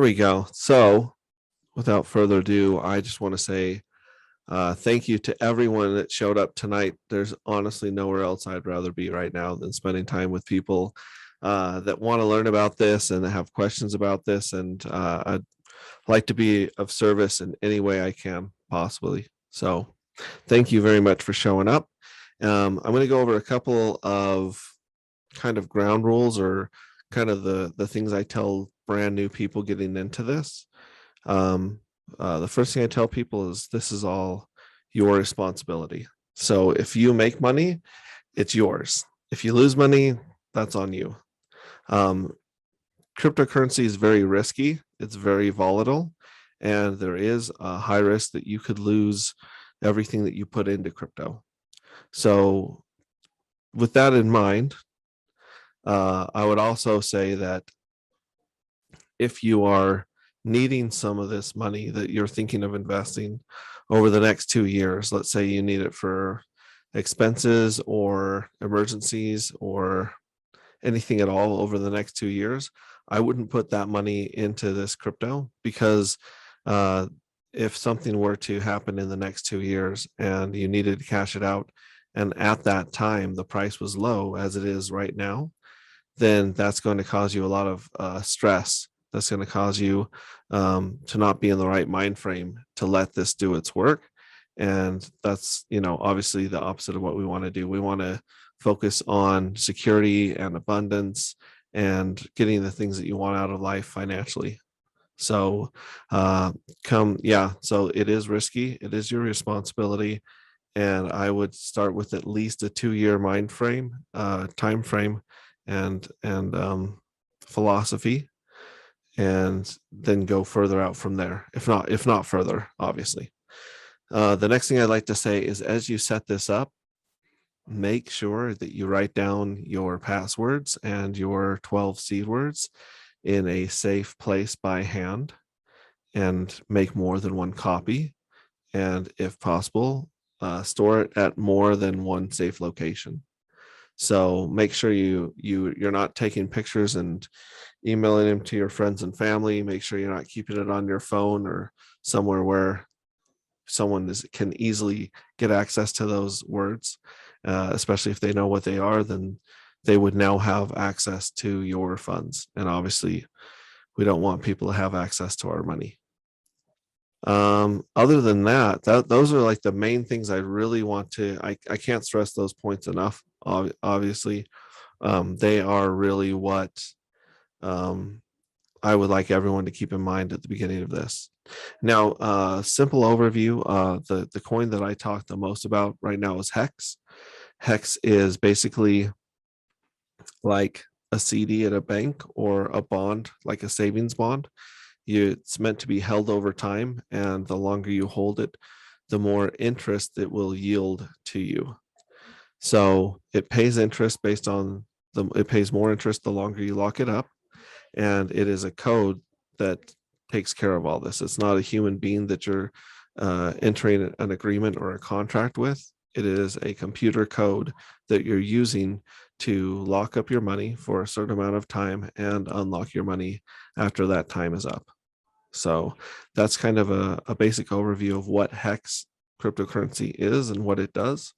we go. So without further ado, I just want to say thank you to everyone that showed up tonight. There's honestly nowhere else I'd rather be right now than spending time with people that want to learn about this and have questions about this. And I'd like to be of service in any way I can possibly. So thank you very much for showing up. I'm going to go over a couple of kind of ground rules or kind of the things I tell brand new people getting into this. The first thing I tell people is this is all your responsibility. So if you make money, it's yours. If you lose money, that's on you. Cryptocurrency is very risky. It's very volatile, and there is a high risk that you could lose everything that you put into crypto. So with that in mind, I would also say that if you are needing some of this money that you're thinking of investing over the next 2 years, let's say you need it for expenses or emergencies or anything at all over the next 2 years, I wouldn't put that money into this crypto because if something were to happen in the next 2 years and you needed to cash it out, and at that time the price was low as it is right now, then that's going to cause you a lot of stress. That's going to cause you to not be in the right mind frame to let this do its work. And that's, obviously the opposite of what we want to do. We want to focus on security and abundance and getting the things that you want out of life financially. So so it is risky. It is your responsibility. And I would start with at least a 2-year time frame and philosophy, and then go further out from there, if not further, obviously. The next thing I'd like to say is, as you set this up, make sure that you write down your passwords and your 12 seed words in a safe place by hand, and make more than one copy, and if possible, store it at more than one safe location. So make sure you're not taking pictures and emailing them to your friends and family. Make sure you're not keeping it on your phone or somewhere where someone can easily get access to those words, especially if they know what they are. Then they would now have access to your funds, and obviously we don't want people to have access to our money. Other than that, those are like the main things I really want to, I can't stress those points enough. Obviously, they are really what I would like everyone to keep in mind at the beginning of this. Now, simple overview, the coin that I talk the most about right now is Hex. Hex is basically like a CD at a bank or a bond, like a savings bond. It's meant to be held over time, and the longer you hold it, the more interest it will yield to you. So it pays interest based on it pays more interest the longer you lock it up, and it is a code that takes care of all this. It's not a human being that you're entering an agreement or a contract with. It is a computer code that you're using to lock up your money for a certain amount of time and unlock your money after that time is up. So that's kind of a basic overview of what Hex cryptocurrency is and what it does.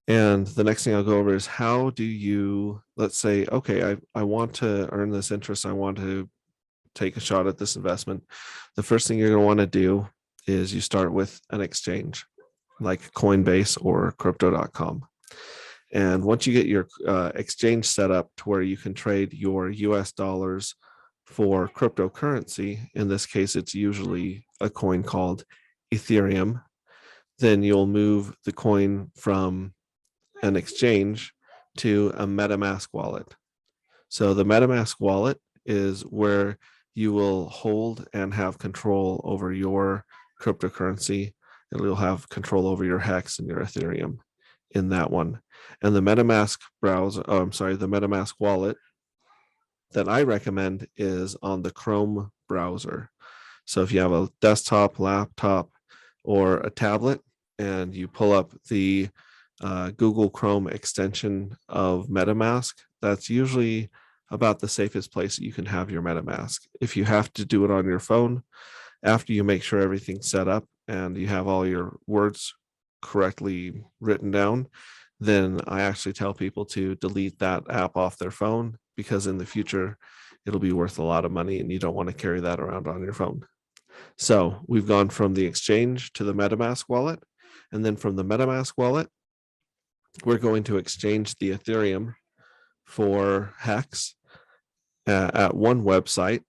And the next thing I'll go over is, how do you, let's say, okay, I want to earn this interest. I want to take a shot at this investment. The first thing you're going to want to do is you start with an exchange like Coinbase or crypto.com. And once you get your exchange set up to where you can trade your US dollars for cryptocurrency, in this case, it's usually a coin called Ethereum, then you'll move the coin from an exchange to a MetaMask wallet. So the MetaMask wallet is where you will hold and have control over your cryptocurrency, and you'll have control over your Hex and your Ethereum in that one. And the MetaMask the MetaMask wallet that I recommend is on the Chrome browser. So if you have a desktop, laptop, or a tablet, and you pull up the Google Chrome extension of MetaMask, that's usually about the safest place that you can have your MetaMask. If you have to do it on your phone, after you make sure everything's set up and you have all your words correctly written down, then I actually tell people to delete that app off their phone, because in the future, it'll be worth a lot of money and you don't want to carry that around on your phone. So we've gone from the exchange to the MetaMask wallet. And then from the MetaMask wallet, we're going to exchange the Ethereum for Hex at one website.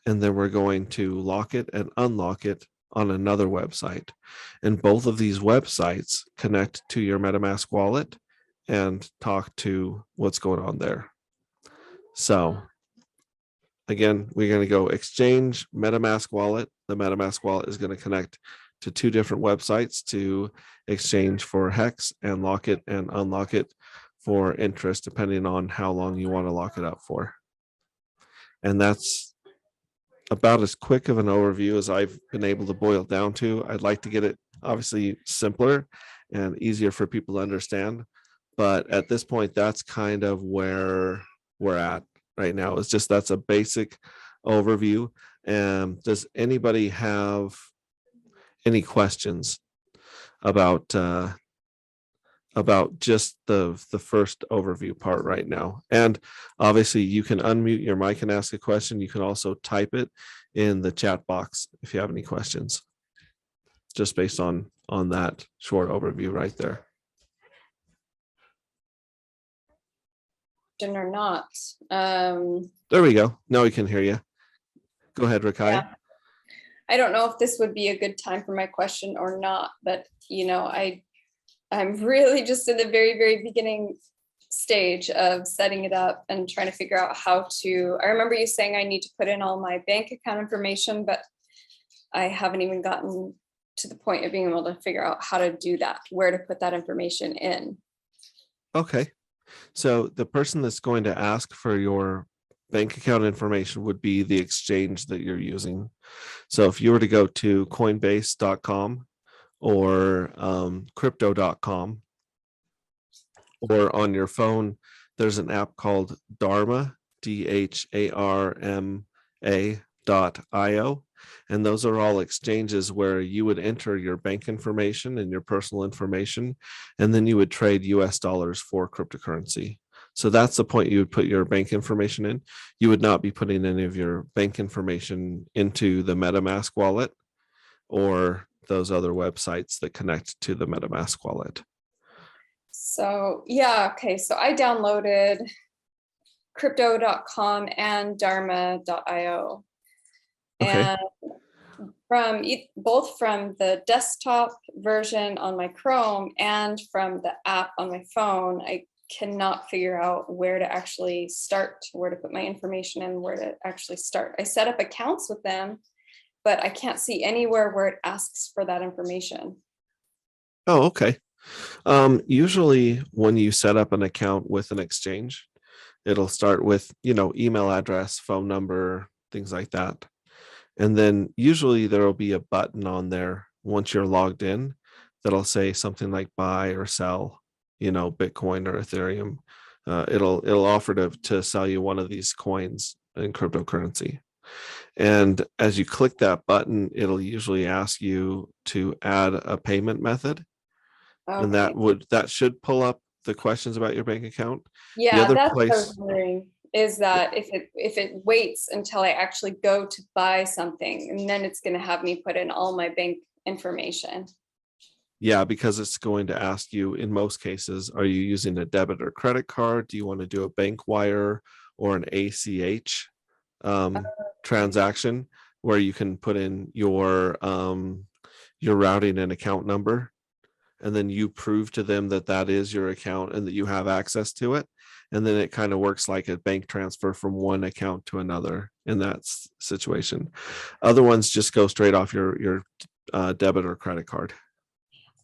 And then we're going to lock it and unlock it on another website. And both of these websites connect to your MetaMask wallet and talk to what's going on there. So again, we're going to go exchange MetaMask wallet. The MetaMask wallet is going to connect to two different websites to exchange for Hex and lock it and unlock it for interest, depending on how long you want to lock it up for. And that's about as quick of an overview as I've been able to boil it down to. I'd like to get it obviously simpler and easier for people to understand. But at this point, that's kind of where we're at right now. It's just, that's a basic overview. And does anybody have any questions about just the first overview part right now? And obviously you can unmute your mic and ask a question. You can also type it in the chat box if you have any questions, just based on that short overview right there. Or not. There we go. Now we can hear you. Go ahead, Rakai. Yeah. I don't know if this would be a good time for my question or not, but I'm really just in the very, very beginning stage of setting it up and trying to figure out how to. I remember you saying I need to put in all my bank account information, but I haven't even gotten to the point of being able to figure out how to do that, where to put that information in. Okay. So the person that's going to ask for your bank account information would be the exchange that you're using. So if you were to go to coinbase.com or crypto.com, or on your phone, there's an app called Dharma, DHARMA.io. And those are all exchanges where you would enter your bank information and your personal information, and then you would trade US dollars for cryptocurrency. So that's the point you would put your bank information in. You would not be putting any of your bank information into the MetaMask wallet or those other websites that connect to the MetaMask wallet. So yeah, okay. So I downloaded crypto.com and dharma.io. Okay. And both from the desktop version on my Chrome and from the app on my phone, I cannot figure out where to actually start, where to put my information in, where to actually start. I set up accounts with them, but I can't see anywhere where it asks for that information. Oh, okay. Usually when you set up an account with an exchange, it'll start with, email address, phone number, things like that. And then usually there will be a button on there once you're logged in that'll say something like buy or sell, Bitcoin or Ethereum. It'll offer to sell you one of these coins in cryptocurrency. And as you click that button, it'll usually ask you to add a payment method. Okay. And that should pull up the questions about your bank account. Yeah, that's what I was wondering, is that if it waits until I actually go to buy something, and then it's going to have me put in all my bank information. Yeah, because it's going to ask you, in most cases, are you using a debit or credit card? Do you want to do a bank wire or an ACH transaction where you can put in your routing and account number, and then you prove to them that is your account and that you have access to it. And then it kind of works like a bank transfer from one account to another in that situation. Other ones just go straight off your debit or credit card.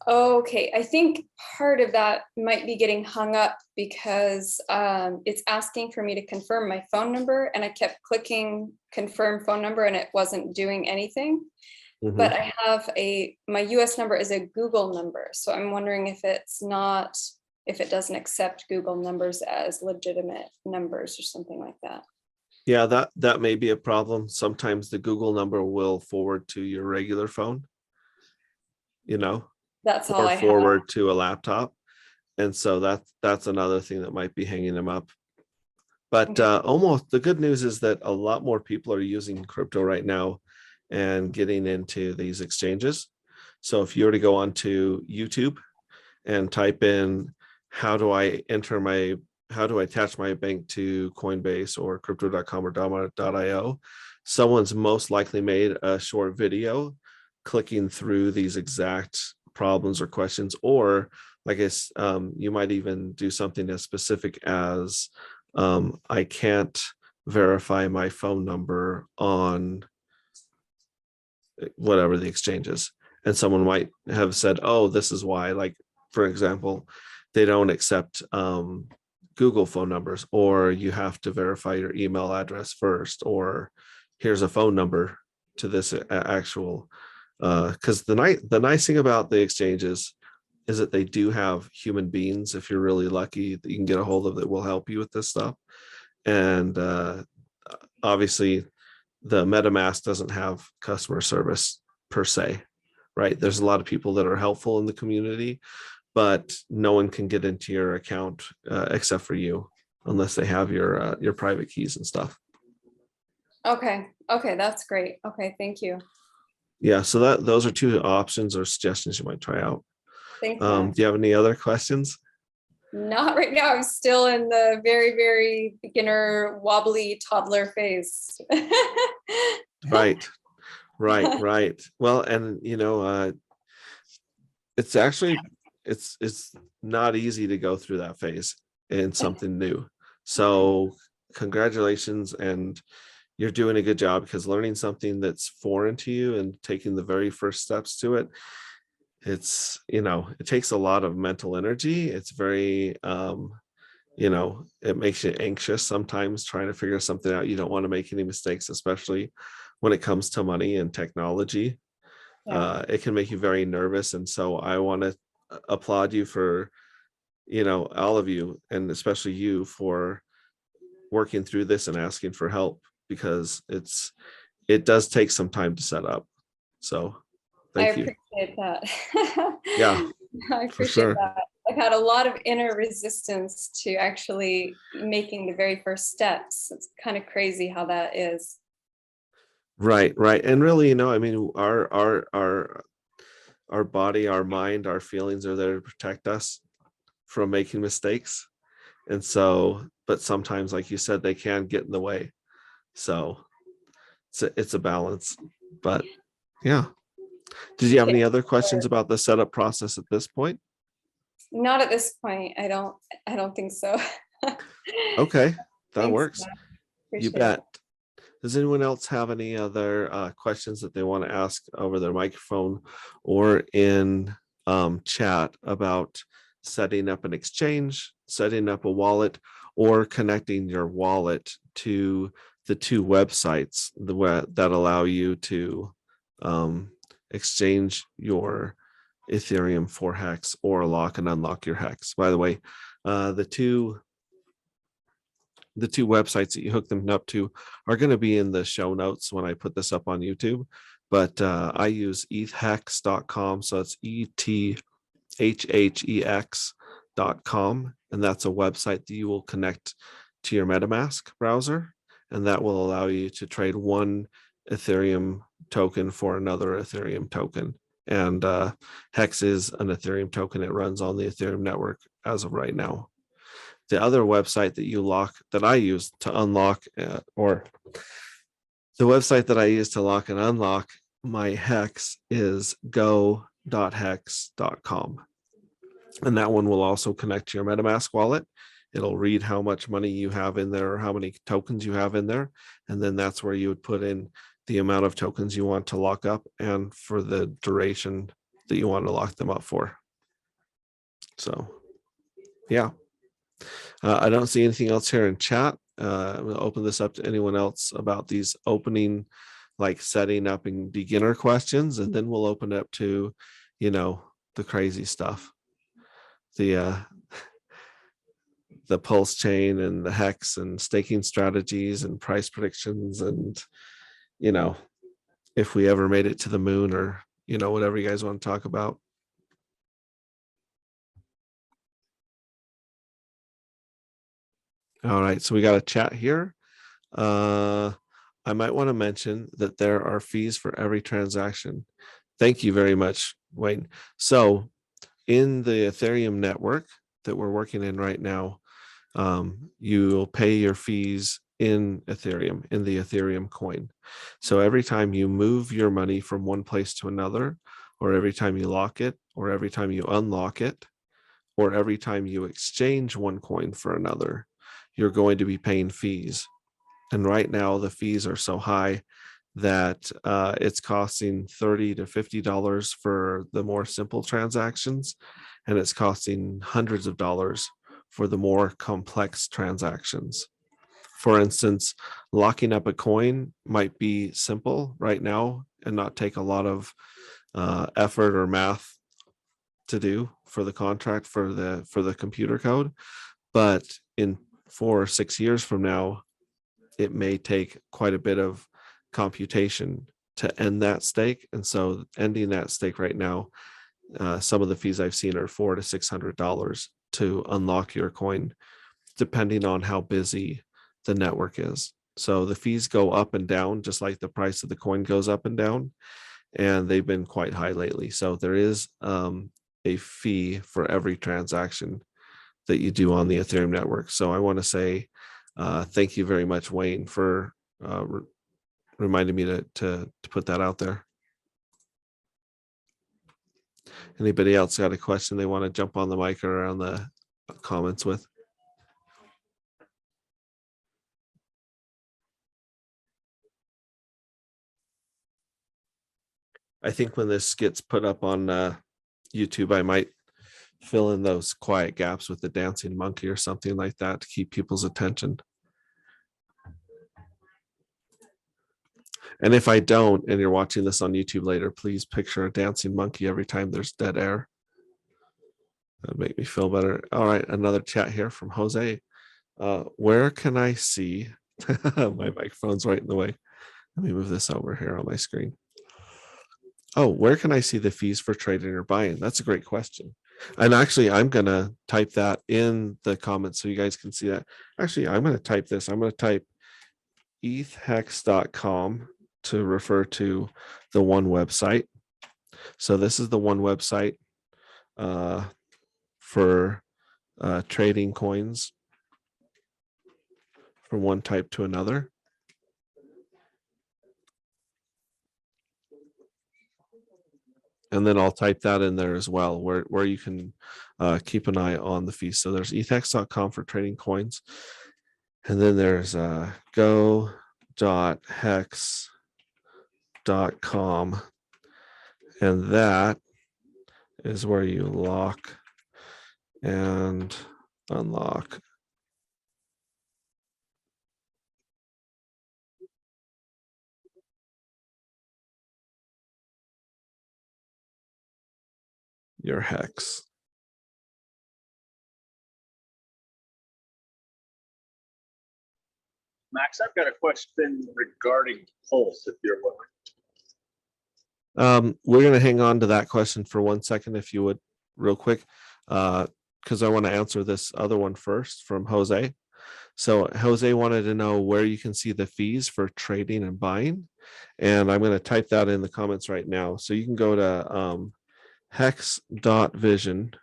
Okay, I think part of that might be getting hung up because it's asking for me to confirm my phone number, and I kept clicking confirm phone number and it wasn't doing anything. Mm-hmm. But I have my US number is a Google number. So I'm wondering if it's not if it doesn't accept Google numbers as legitimate numbers or something like that. Yeah, that may be a problem. Sometimes the Google number will forward to your regular phone, That's all or I have. forward to a laptop. And so that's another thing that might be hanging them up. But almost the good news is that a lot more people are using crypto right now and getting into these exchanges. So if you were to go onto YouTube and type in how do I attach my bank to Coinbase or crypto.com or Dama.io, someone's most likely made a short video clicking through these exact problems or questions, or I guess you might even do something as specific as I can't verify my phone number on whatever the exchange is. And someone might have said, oh, this is why, like, for example, they don't accept Google phone numbers, or you have to verify your email address first, or here's a phone number to this actual, because the nice thing about the exchanges is that they do have human beings, if you're really lucky, that you can get a hold of that will help you with this stuff. And obviously the MetaMask doesn't have customer service per se, right? There's a lot of people that are helpful in the community, but no one can get into your account except for you, unless they have your private keys and stuff. Okay, that's great. Okay, thank you. Yeah, so those are two options or suggestions you might try out. Thanks, Do Max. you have any other questions? Not right now. I'm still in the very, very beginner wobbly toddler phase. Right. Well, and it's actually it's not easy to go through that phase in something new. So congratulations, and you're doing a good job, because learning something that's foreign to you and taking the very first steps to it, it takes a lot of mental energy. It's very it makes you anxious sometimes trying to figure something out. You don't want to make any mistakes, especially when it comes to money and technology. Yeah. It can make you very nervous. And so I want to applaud you for, all of you, and especially you, for working through this and asking for help, because it does take some time to set up. So I thank you. appreciate that. Yeah, I for appreciate sure. that. I've had a lot of inner resistance to actually making the very first steps. It's kind of crazy how that is. Right. And really, I mean, our body, our mind, our feelings are there to protect us from making mistakes. And so, but sometimes, like you said, they can get in the way. So it's a balance. But yeah. Did you have any other questions about the setup process at this point? Not at this point. I don't think so. Okay, that Thanks, works. Matt. You Appreciate bet. that. Does anyone else have any other questions that they want to ask over their microphone or in chat about setting up an exchange, setting up a wallet, or connecting your wallet to the two websites that allow you to exchange your Ethereum for hex, or lock and unlock your hex? By the way, the two websites that you hook them up to are going to be in the show notes when I put this up on YouTube. But I use ethhex.com. So it's ETHHEX.com. And that's a website that you will connect to your MetaMask browser. And that will allow you to trade one Ethereum token for another Ethereum token. And Hex is an Ethereum token. It runs on the Ethereum network as of right now. The other website that I use to unlock, or the website that I use to lock and unlock my hex, is go.hex.com. And that one will also connect to your MetaMask wallet. It'll read how much money you have in there, or how many tokens you have in there. And then that's where you would put in the amount of tokens you want to lock up, and for the duration that you want to lock them up for. So, yeah. I don't see anything else here in chat. I'm going to open this up to anyone else about these opening, like setting up and beginner questions, and then we'll open it up to, the crazy stuff. the pulse chain and the hex and staking strategies and price predictions, and if we ever made it to the moon, or whatever you guys want to talk about. All right, so we got a chat here. I might want to mention that there are fees for every transaction. Thank you very much, Wayne. So in the Ethereum network that we're working in right now, you'll pay your fees in Ethereum, in the Ethereum coin. So every time you move your money from one place to another, or every time you lock it, or every time you unlock it, or every time you exchange one coin for another, you're going to be paying fees. And right now the fees are so high that it's costing $30 to $50 for the more simple transactions, and it's costing hundreds of dollars for the more complex transactions. For instance, locking up a coin might be simple right now and not take a lot of effort or math to do for the contract, for the computer code, but in 4 or 6 years from now, it may take quite a bit of computation to end that stake. And so ending that stake right now, some of the fees I've seen are $400 to $600 to unlock your coin, depending on how busy the network is. So the fees go up and down, just like the price of the coin goes up and down, and they've been quite high lately. So there is a fee for every transaction that you do on the Ethereum network. So I want to say thank you very much, Wayne, for reminding me to put that out there. Anybody else got a question they want to jump on the mic or on the comments with? I think when this gets put up on YouTube, I might fill in those quiet gaps with the dancing monkey or something like that to keep people's attention. And if I don't, and you're watching this on YouTube later, please picture a dancing monkey every time there's dead air. That'd make me feel better. All right, another chat here from Jose. Where can I see? My microphone's right in the way. Let me move this over here on my screen. Oh, where can I see the fees for trading or buying? That's a great question. And actually, I'm going to type that in the comments so you guys can see that. Actually, I'm going to type this. I'm going to type ethhex.com to refer to the one website. So this is the one website for trading coins from one type to another. And then I'll type that in there as well, where you can keep an eye on the fees. So there's ethhex.com for trading coins. And then there's go.hex.com. And that is where you lock and unlock your hex. Max, I've got a question regarding Pulse, if you're willing. We're going to hang on to that question for 1 second, if you would, real quick, because I want to answer this other one first from Jose. So Jose wanted to know where you can see the fees for trading and buying. And I'm going to type that in the comments right now. So you can go to hex.vision.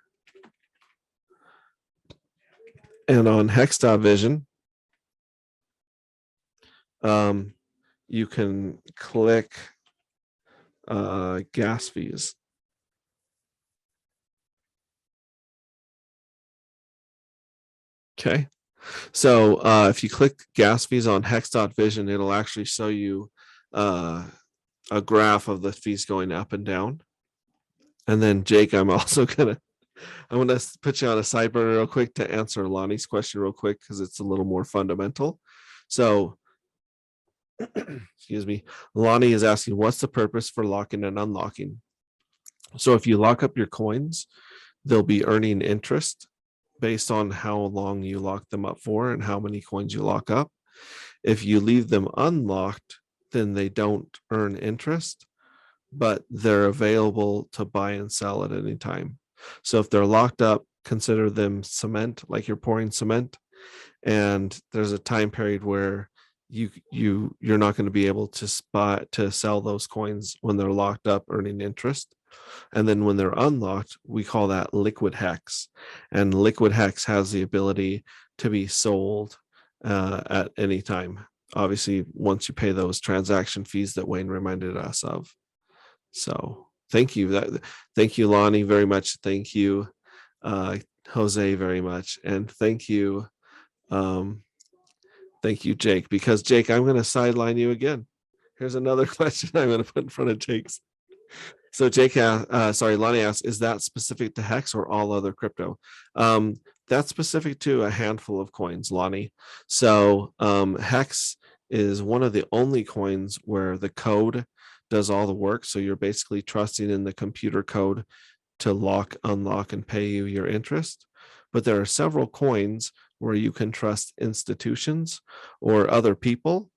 And on hex.vision, you can click gas fees. Okay. So if you click gas fees on hex.vision, it'll actually show you a graph of the fees going up and down. And then Jake, I'm gonna put you on a sideburner real quick to answer Lonnie's question real quick, because it's a little more fundamental. So excuse me, Lonnie is asking, what's the purpose for locking and unlocking? So if you lock up your coins, they'll be earning interest based on how long you lock them up for and how many coins you lock up. If you leave them unlocked, then they don't earn interest, but they're available to buy and sell at any time. So if they're locked up, consider them cement, like you're pouring cement, and there's a time period where you're not going to be able to sell those coins when they're locked up earning interest. And then when they're unlocked, we call that liquid hex. And liquid hex has the ability to be sold at any time. Obviously, once you pay those transaction fees that Wayne reminded us of. So thank you. Thank you, Lonnie, very much. Thank you, Jose, very much. And thank you, Jake, because Jake, I'm going to sideline you again. Here's another question I'm going to put in front of Jake's. So Jake, Lonnie asks, is that specific to Hex or all other crypto? That's specific to a handful of coins, Lonnie. So Hex is one of the only coins where the code does all the work. So you're basically trusting in the computer code to lock, unlock, and pay you your interest. But there are several coins where you can trust institutions or other people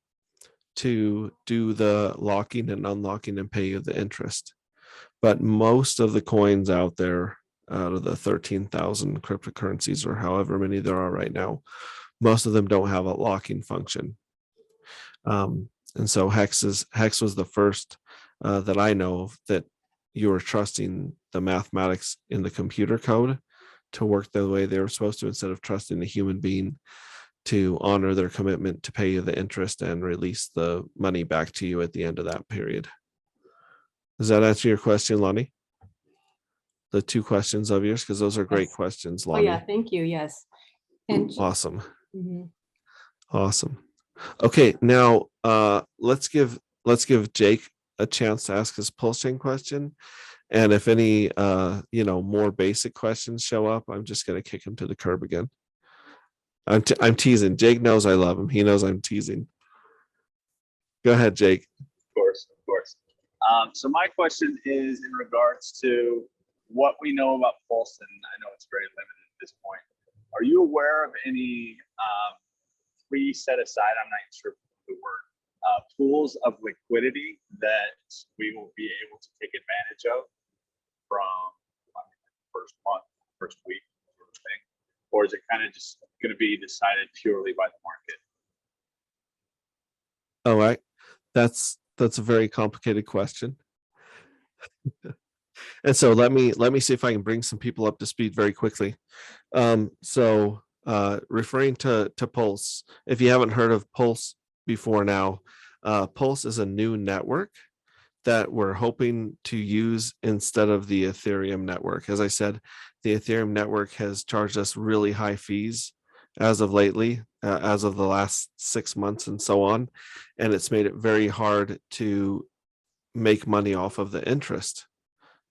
to do the locking and unlocking and pay you the interest. But most of the coins out there, out of the 13,000 cryptocurrencies or however many there are right now, most of them don't have a locking function. And so Hex was the first that I know of that you were trusting the mathematics in the computer code to work the way they were supposed to, instead of trusting a human being to honor their commitment to pay you the interest and release the money back to you at the end of that period. Does that answer your question, Lonnie? The two questions of yours, because those are great questions, Lonnie. Oh yeah, thank you. Yes. And awesome. Mhm. Awesome. Okay, now let's give Jake a chance to ask his pulse chain question. And if any more basic questions show up, I'm just gonna kick him to the curb again. I'm teasing. Jake knows I love him. He knows I'm teasing. Go ahead, Jake. Of course, of course. So my question is in regards to what we know about Pulse, and I know it's very limited at this point. Are you aware of any pre-set aside, I'm not sure the word, pools of liquidity that we will be able to take advantage of from first month, first week, sort of thing? Or is it kind of just going to be decided purely by the market? All right. That's a very complicated question. And so let me see if I can bring some people up to speed very quickly. So referring to Pulse, if you haven't heard of Pulse before now, Pulse is a new network that we're hoping to use instead of the Ethereum network. As I said, the Ethereum network has charged us really high fees as of lately, as of the last 6 months and so on. And it's made it very hard to make money off of the interest.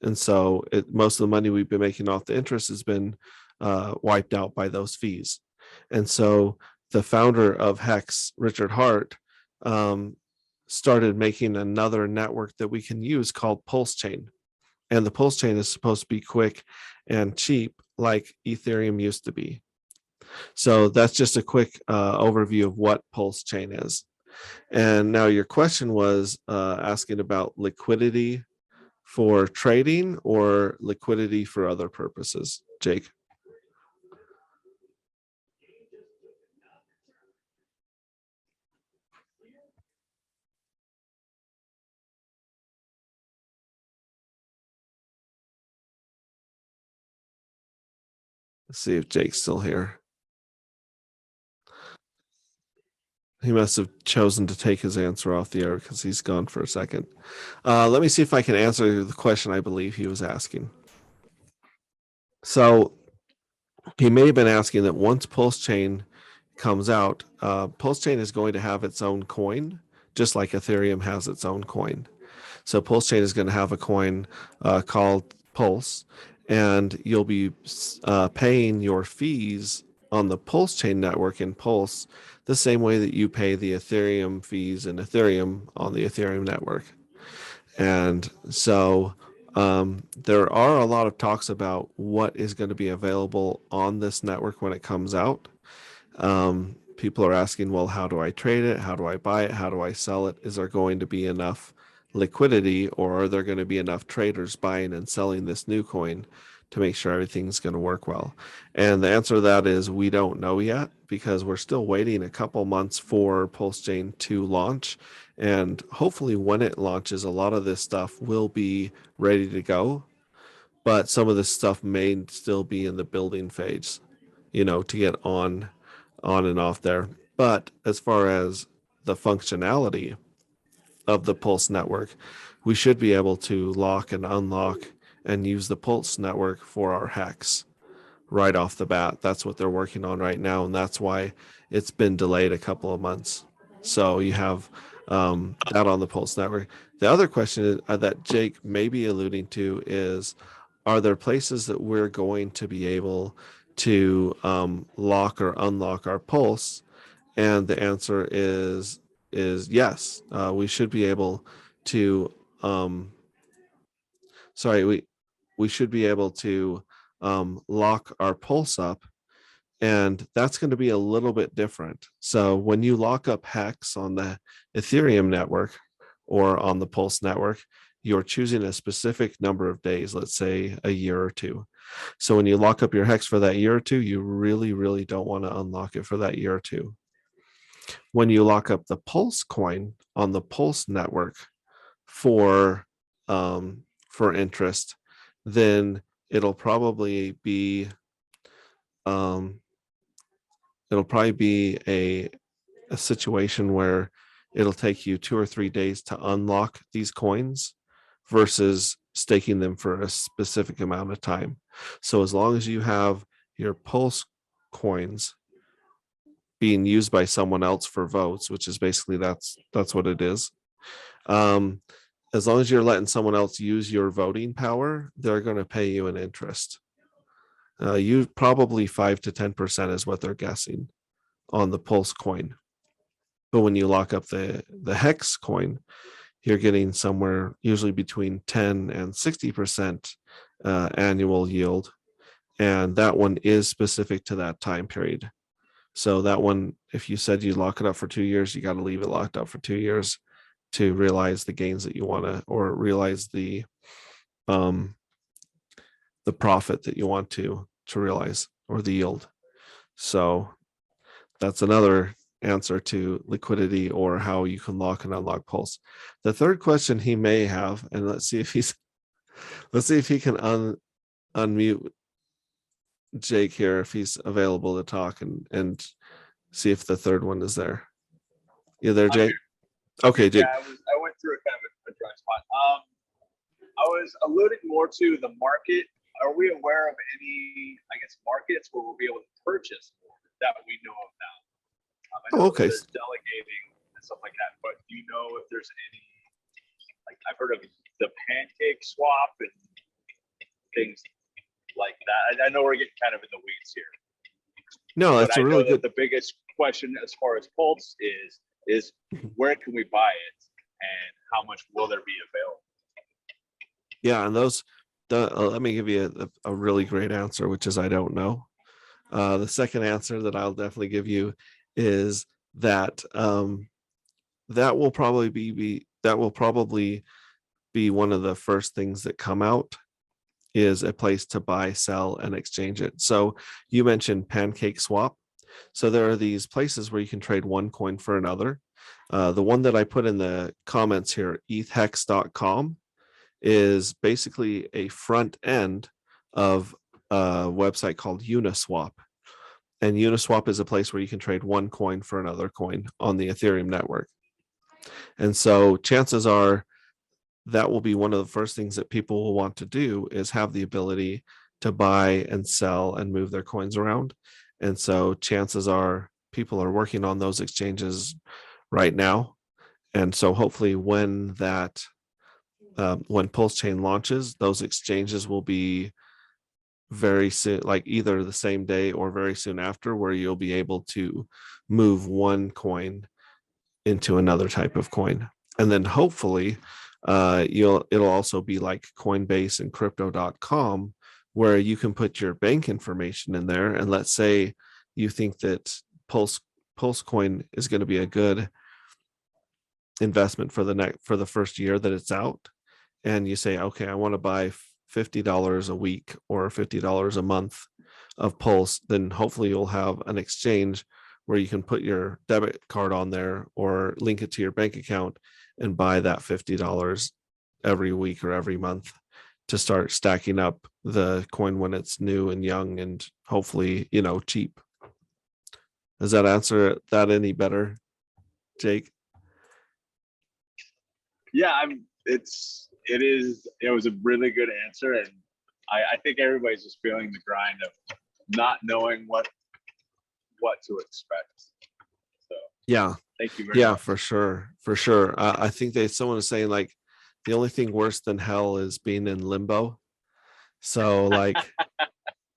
And so most of the money we've been making off the interest has been wiped out by those fees. And so the founder of Hex, Richard Hart, started making another network that we can use called Pulse Chain. And the Pulse Chain is supposed to be quick and cheap like Ethereum used to be. So that's just a quick overview of what Pulse Chain is. And now your question was asking about liquidity for trading or liquidity for other purposes, Jake? Let's see if Jake's still here. He must have chosen to take his answer off the air because he's gone for a second. Let me see if I can answer the question I believe he was asking. So he may have been asking that once Pulse Chain comes out, Pulse Chain is going to have its own coin, just like Ethereum has its own coin. So Pulse Chain is going to have a coin called Pulse, and you'll be paying your fees on the Pulse Chain network in Pulse the same way that you pay the Ethereum fees in Ethereum on the Ethereum network. And so There are a lot of talks about what is going to be available on this network when it comes out. People are asking, well, how do I trade it? How do I buy it? How do I sell it? Is there going to be enough liquidity, or are there going to be enough traders buying and selling this new coin to make sure everything's going to work well? And the answer to that is we don't know yet, because we're still waiting a couple months for Pulse Chain to launch. And hopefully when it launches, a lot of this stuff will be ready to go, but some of this stuff may still be in the building phase, to get on and off there. But as far as the functionality of the Pulse network, we should be able to lock and unlock and use the Pulse network for our hex right off the bat. That's what they're working on right now, and that's why it's been delayed a couple of months. So you have that on the Pulse network. The other question that Jake may be alluding to is, are there places that we're going to be able to lock or unlock our Pulse? And the answer is yes. We should be able to we should be able to lock our Pulse up, and that's going to be a little bit different. So when you lock up hex on the Ethereum network or on the Pulse network, you're choosing a specific number of days, let's say a year or two. So when you lock up your hex for that year or two, you really, really don't want to unlock it for that year or two. When you lock up the Pulse coin on the Pulse network for interest, then it'll probably be a situation where it'll take you 2 or 3 days to unlock these coins versus staking them for a specific amount of time. So as long as you have your Pulse coins being used by someone else for votes, which is basically that's what it is. As long as you're letting someone else use your voting power, they're going to pay you an interest. You probably 5 to 10% is what they're guessing on the Pulse coin. But when you lock up the Hex coin, you're getting somewhere usually between 10 and 60% annual yield. And that one is specific to that time period. So that one, if you said you lock it up for 2 years, you got to leave it locked up for 2 years to realize the gains that you want to, or realize the profit that you want to realize, or the yield. So that's another answer to liquidity or how you can lock and unlock Pulse. The third question he may have, and let's see if he can unmute Jake here, if he's available to talk, and see if the third one is there. You there, Jake? Okay, Jake. Yeah, I went through a kind of a dry spot. I was alluding more to the market. Are we aware of any, I guess, markets where we'll be able to purchase more that we know of now? I know Okay. there's delegating and stuff like that, but do you know if there's any, like, I've heard of the pancake swap and things like that. I know we're getting kind of in the weeds here. No, that's but a really good. The biggest question as far as Pulse is where can we buy it and how much will there be available? Yeah, and those. Let me give you a really great answer, which is I don't know. The second answer that I'll definitely give you is that that will probably be one of the first things that come out, is a place to buy, sell, and exchange it. So you mentioned Pancake Swap. So there are these places where you can trade one coin for another. The one that I put in the comments here, ethhex.com, is basically a front end of a website called Uniswap. And Uniswap is a place where you can trade one coin for another coin on the Ethereum network. And so chances are that will be one of the first things that people will want to do, is have the ability to buy and sell and move their coins around. And so chances are people are working on those exchanges right now. And so hopefully when Pulse Chain launches, those exchanges will be very soon, like either the same day or very soon after, where you'll be able to move one coin into another type of coin. And then hopefully It'll also be like Coinbase and crypto.com, where you can put your bank information in there. And let's say you think that Pulse coin is going to be a good investment for the first year that it's out. And you say, okay, I want to buy $50 a week or $50 a month of Pulse, then hopefully you'll have an exchange where you can put your debit card on there or link it to your bank account and buy that $50 every week or every month to start stacking up the coin when it's new and young and hopefully, cheap. Does that answer that any better, Jake? Yeah, it was a really good answer. And I think everybody's just feeling the grind of not knowing what to expect. So Yeah. thank you very much. For sure. I think someone was saying like the only thing worse than hell is being in limbo. So like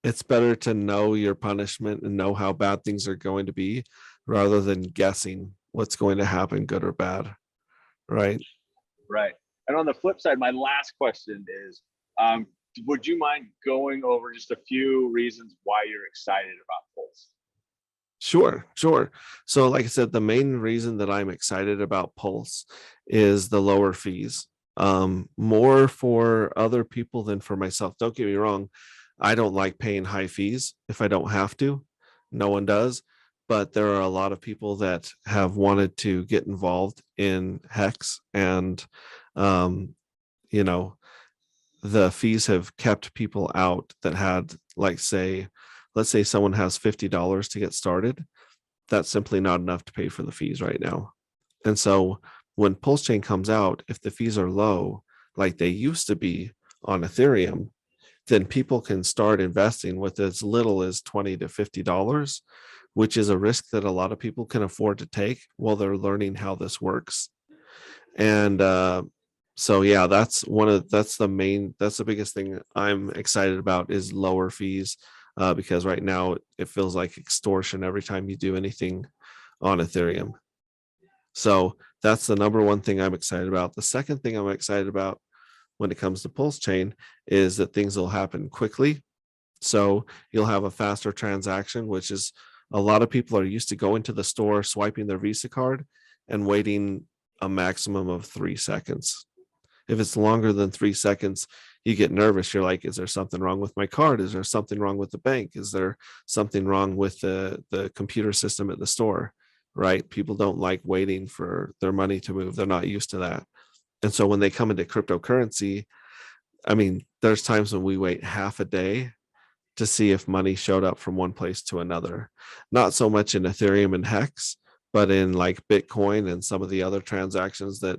it's better to know your punishment and know how bad things are going to be rather than guessing what's going to happen, good or bad. Right. Right. And on the flip side, my last question is, would you mind going over just a few reasons why you're excited about Pulse? Sure. So like I said, the main reason that I'm excited about Pulse is the lower fees. More for other people than for myself. Don't get me wrong. I don't like paying high fees if I don't have to. No one does. But there are a lot of people that have wanted to get involved in Hex, and the fees have kept people out that had, let's say someone has $50 to get started. That's simply not enough to pay for the fees right now. And so when Pulse Chain comes out, if the fees are low, like they used to be on Ethereum, then people can start investing with as little as $20 to $50, which is a risk that a lot of people can afford to take while they're learning how this works. And so yeah, that's the biggest thing I'm excited about is lower fees, because right now it feels like extortion every time you do anything on Ethereum. So that's the number one thing I'm excited about. The second thing I'm excited about when it comes to Pulse Chain is that things will happen quickly. So you'll have a faster transaction, which is a lot of people are used to going to the store, swiping their Visa card and waiting a maximum of 3 seconds. If it's longer than 3 seconds, you get nervous. You're like, is there something wrong with my card? Is there something wrong with the bank? Is there something wrong with the computer system at the store? Right? People don't like waiting for their money to move. They're not used to that. And so when they come into cryptocurrency, I mean, there's times when we wait half a day to see if money showed up from one place to another. Not so much in Ethereum and Hex, but in like Bitcoin and some of the other transactions that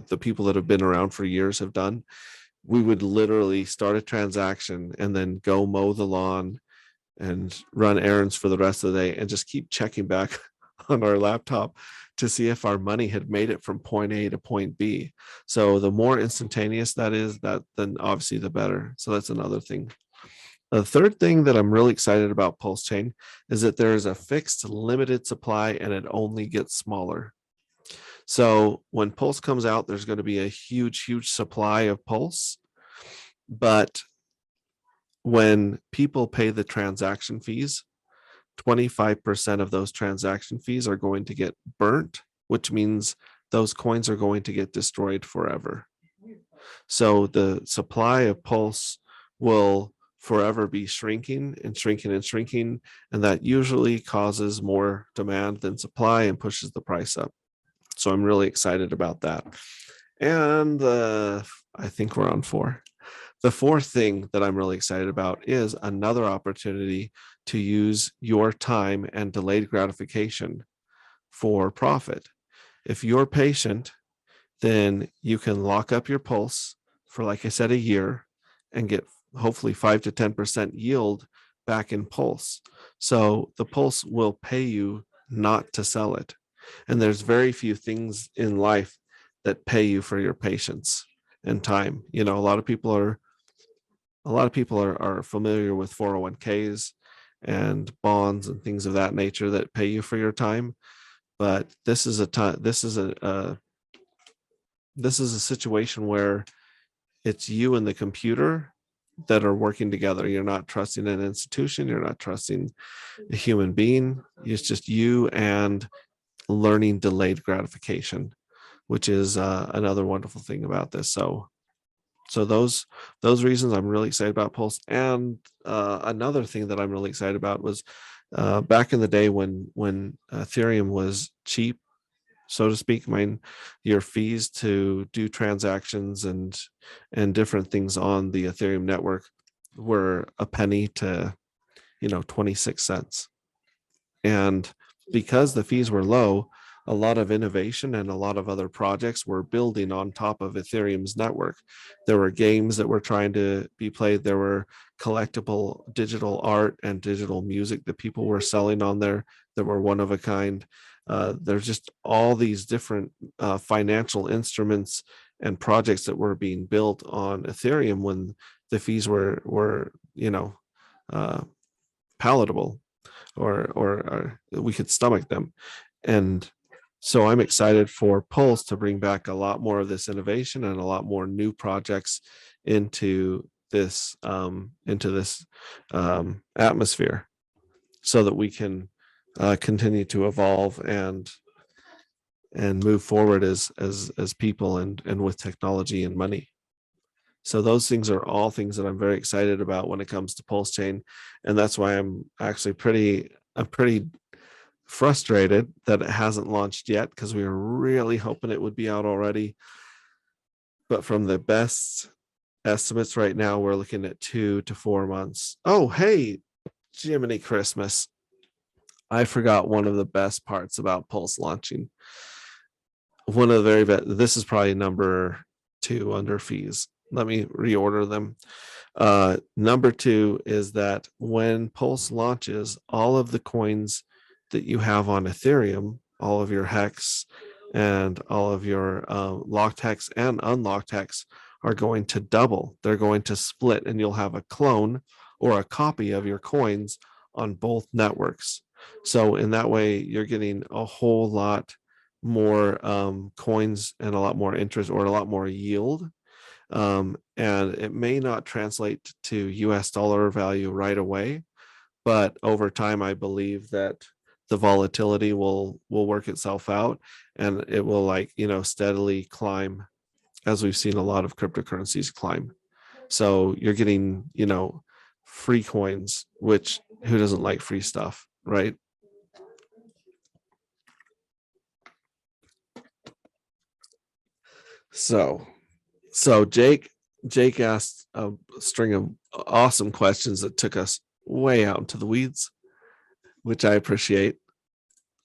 the people that have been around for years have done. We would literally start a transaction and then go mow the lawn and run errands for the rest of the day and just keep checking back on our laptop to see if our money had made it from point A to point B. So the more instantaneous that is, then obviously the better. So that's another thing. The third thing that I'm really excited about Pulse Chain is that there is a fixed limited supply and it only gets smaller. So when Pulse comes out, there's going to be a huge supply of Pulse. But when people pay the transaction fees, 25% of those transaction fees are going to get burnt, which means those coins are going to get destroyed forever. So the supply of Pulse will forever be shrinking, and that usually causes more demand than supply and pushes the price up. So I'm really excited about that. And I think we're on 4. The fourth thing that I'm really excited about is another opportunity to use your time and delayed gratification for profit. If you're patient, then you can lock up your Pulse for, like I said, a year and get hopefully 5 to 10% yield back in Pulse. So the Pulse will pay you not to sell it. And there's very few things in life that pay you for your patience and time. A lot of people are familiar with 401ks and bonds and things of that nature that pay you for your time. But this is a this is a situation where it's you and the computer that are working together. You're not trusting an institution. You're not trusting a human being. It's just you and learning delayed gratification, which is another wonderful thing about this. So those reasons I'm really excited about Pulse. And another thing that I'm really excited about was back in the day when Ethereum was cheap, so to speak. I mean, your fees to do transactions and different things on the Ethereum network were a penny to 26 cents. And because the fees were low, a lot of innovation and a lot of other projects were building on top of Ethereum's network. There were games that were trying to be played. There were collectible digital art and digital music that people were selling on there that were one of a kind. There's just all these different financial instruments and projects that were being built on Ethereum when the fees were palatable, or we could stomach them. And so I'm excited for Pulse to bring back a lot more of this innovation and a lot more new projects into this atmosphere, so that we can continue to evolve and move forward as people and with technology and money. So those things are all things that I'm very excited about when it comes to Pulse Chain, and that's why I'm actually pretty frustrated that it hasn't launched yet, because we were really hoping it would be out already. But from the best estimates right now, we're looking at 2 to 4 months. Oh, hey, Jiminy Christmas. I forgot one of the best parts about Pulse launching. One of the very best, this is probably number 2 under fees. Let me reorder them. Number 2 is that when Pulse launches, all of the coins that you have on Ethereum, all of your hex and all of your locked hex and unlocked hex are going to double. They're going to split, and you'll have a clone or a copy of your coins on both networks. So in that way, you're getting a whole lot more coins and a lot more interest, or a lot more yield. And it may not translate to US dollar value right away, but over time, I believe that the volatility will work itself out, and it will steadily climb, as we've seen a lot of cryptocurrencies climb. So you're getting free coins, which who doesn't like free stuff, right? So Jake asked a string of awesome questions that took us way out into the weeds, which I appreciate.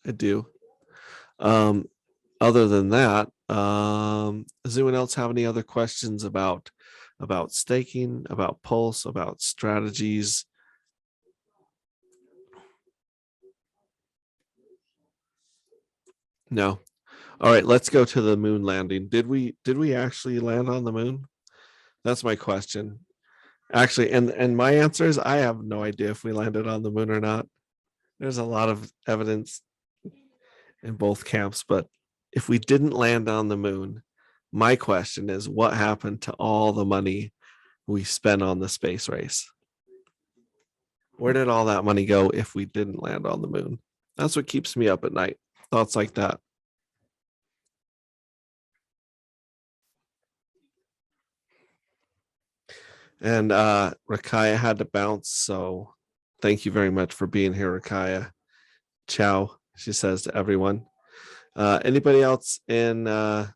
I do. Other than that, does anyone else have any other questions about staking, about Pulse, about strategies? No. All right, let's go to the moon landing. Did we actually land on the moon? That's my question. Actually, and my answer is I have no idea if we landed on the moon or not. There's a lot of evidence in both camps, but if we didn't land on the moon, my question is, what happened to all the money we spent on the space race? Where did all that money go if we didn't land on the moon? That's what keeps me up at night. Thoughts like that. And Rakaya had to bounce, so thank you very much for being here, Rakaya. Ciao, she says to everyone. Anybody else in the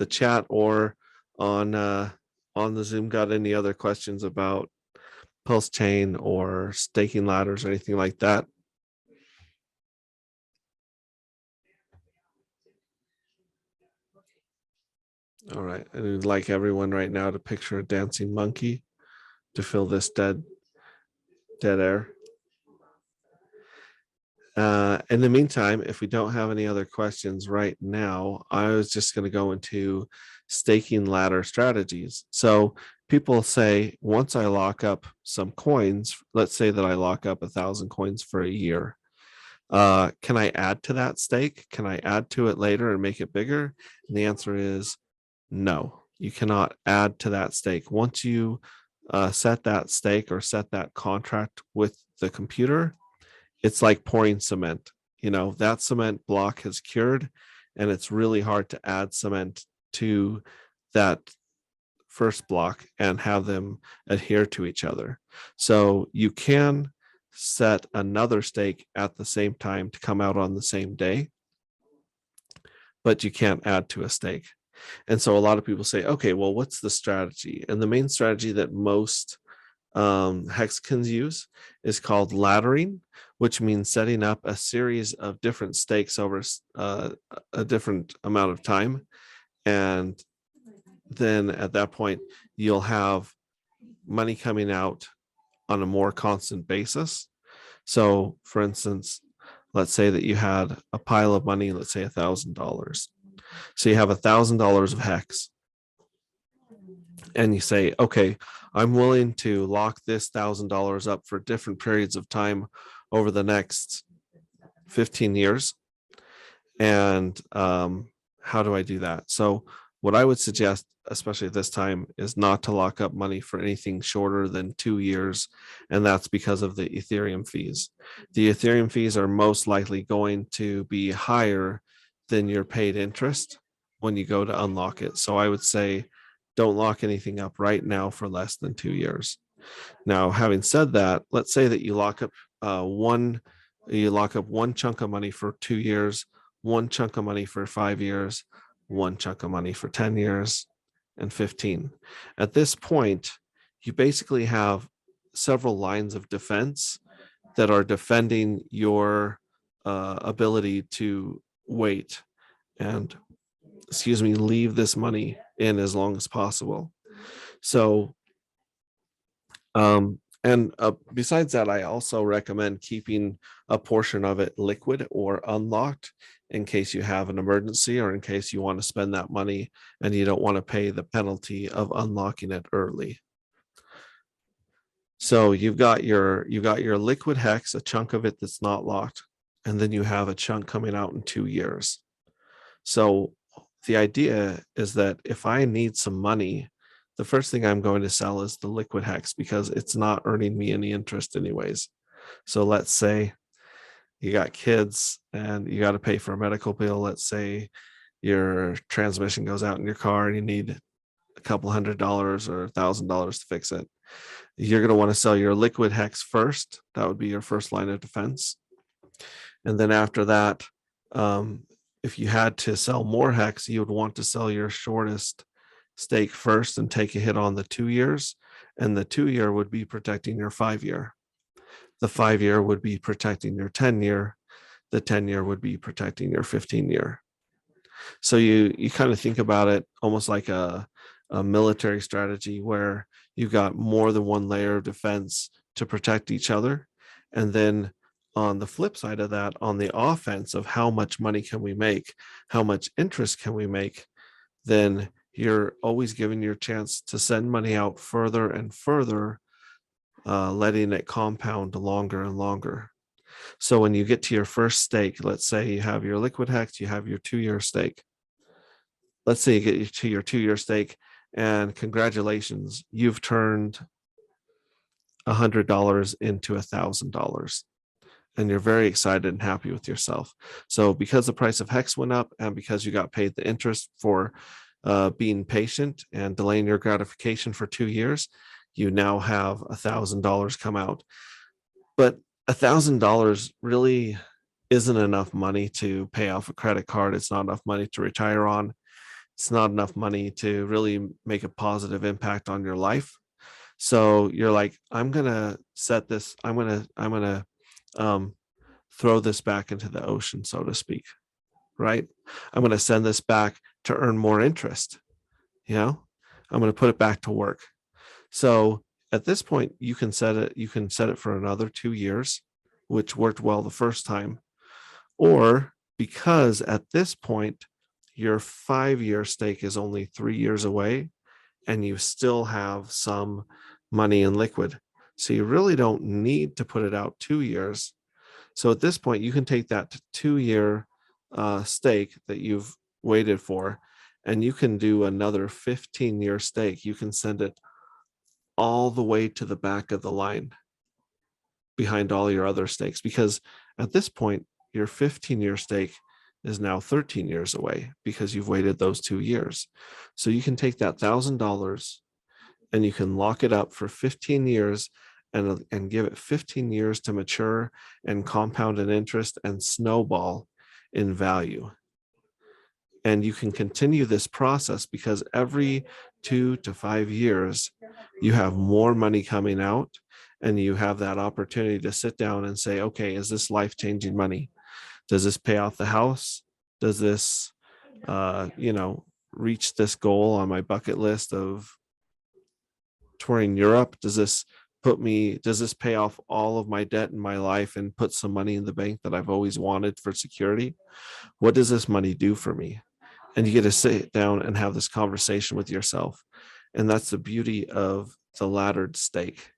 chat or on the Zoom got any other questions about Pulse Chain or staking ladders or anything like that? All right, and we'd like everyone right now to picture a dancing monkey to fill this dead air. In the meantime, if we don't have any other questions right now, I was just going to go into staking ladder strategies. So people say, once I lock up some coins, let's say that I lock up 1,000 coins for a year, Can I add to that stake? Can I add to it later and make it bigger? And the answer is no, you cannot add to that stake. Once you set that stake or set that contract with the computer, it's like pouring cement. You know, that cement block has cured, and it's really hard to add cement to that first block and have them adhere to each other. So you can set another stake at the same time to come out on the same day, but you can't add to a stake. And so a lot of people say, okay, well, what's the strategy? And the main strategy that most hexagons use is called laddering, which means setting up a series of different stakes over a different amount of time. And then at that point, you'll have money coming out on a more constant basis. So for instance, let's say that you had a pile of money, let's say $1,000. So you have $1,000 of hex, and you say, okay, I'm willing to lock this $1,000 up for different periods of time over the next 15 years. And how do I do that? So what I would suggest, especially at this time, is not to lock up money for anything shorter than 2 years. And that's because of the Ethereum fees. The Ethereum fees are most likely going to be higher than your paid interest when you go to unlock it. So I would say don't lock anything up right now for less than 2 years. Now, having said that, let's say that you lock up one chunk of money for 2 years, one chunk of money for 5 years, one chunk of money for 10 years, and 15. At this point, you basically have several lines of defense that are defending your ability to wait and, leave this money in as long as possible. So, besides that, I also recommend keeping a portion of it liquid or unlocked in case you have an emergency or in case you want to spend that money and you don't want to pay the penalty of unlocking it early. So you've got your liquid hex, a chunk of it that's not locked, and then you have a chunk coming out in 2 years. So the idea is that if I need some money, the first thing I'm going to sell is the liquid hex because it's not earning me any interest anyways. So let's say you got kids and you got to pay for a medical bill. Let's say your transmission goes out in your car and you need a couple $100 or $1,000 to fix it. You're going to want to sell your liquid hex first. That would be your first line of defense. And then after that, if you had to sell more hex, you would want to sell your shortest stake first and take a hit on the 2 years. And the 2 year would be protecting your 5 year. The 5 year would be protecting your 10 year. The 10 year would be protecting your 15 year. So you kind of think about it almost like a military strategy where you've got more than one layer of defense to protect each other. And then on the flip side of that, on the offense of how much money can we make, how much interest can we make, then you're always given your chance to send money out further and further, letting it compound longer and longer. So when you get to your first stake, let's say you have your liquid hex, you have your 2 year stake. Let's say you get to your 2 year stake, and congratulations, you've turned $100 into $1,000. And you're very excited and happy with yourself. So because the price of hex went up and because you got paid the interest for being patient and delaying your gratification for 2 years, you now have $1,000 come out. But $1,000 really isn't enough money to pay off a credit card. It's not enough money to retire on. It's not enough money to really make a positive impact on your life. So you're like, I'm gonna set this. I'm gonna throw this back into the ocean, so to speak. Right? I'm gonna send this back to earn more interest. I'm gonna put it back to work. So at this point, you can set it for another 2 years, which worked well the first time. Or because at this point, your 5 year stake is only 3 years away and you still have some money in liquid. So you really don't need to put it out 2 years. So at this point, you can take that 2-year stake that you've waited for, and you can do another 15-year stake. You can send it all the way to the back of the line behind all your other stakes, because at this point, your 15-year stake is now 13 years away because you've waited those 2 years. So you can take that $1,000 and you can lock it up for 15 years and give it 15 years to mature and compound in interest and snowball in value. And you can continue this process because every 2 to 5 years, you have more money coming out, and you have that opportunity to sit down and say, okay, is this life-changing money? Does this pay off the house? Does this, reach this goal on my bucket list of touring Europe? Does this pay off all of my debt in my life and put some money in the bank that I've always wanted for security? What does this money do for me? And you get to sit down and have this conversation with yourself. And that's the beauty of the laddered stake,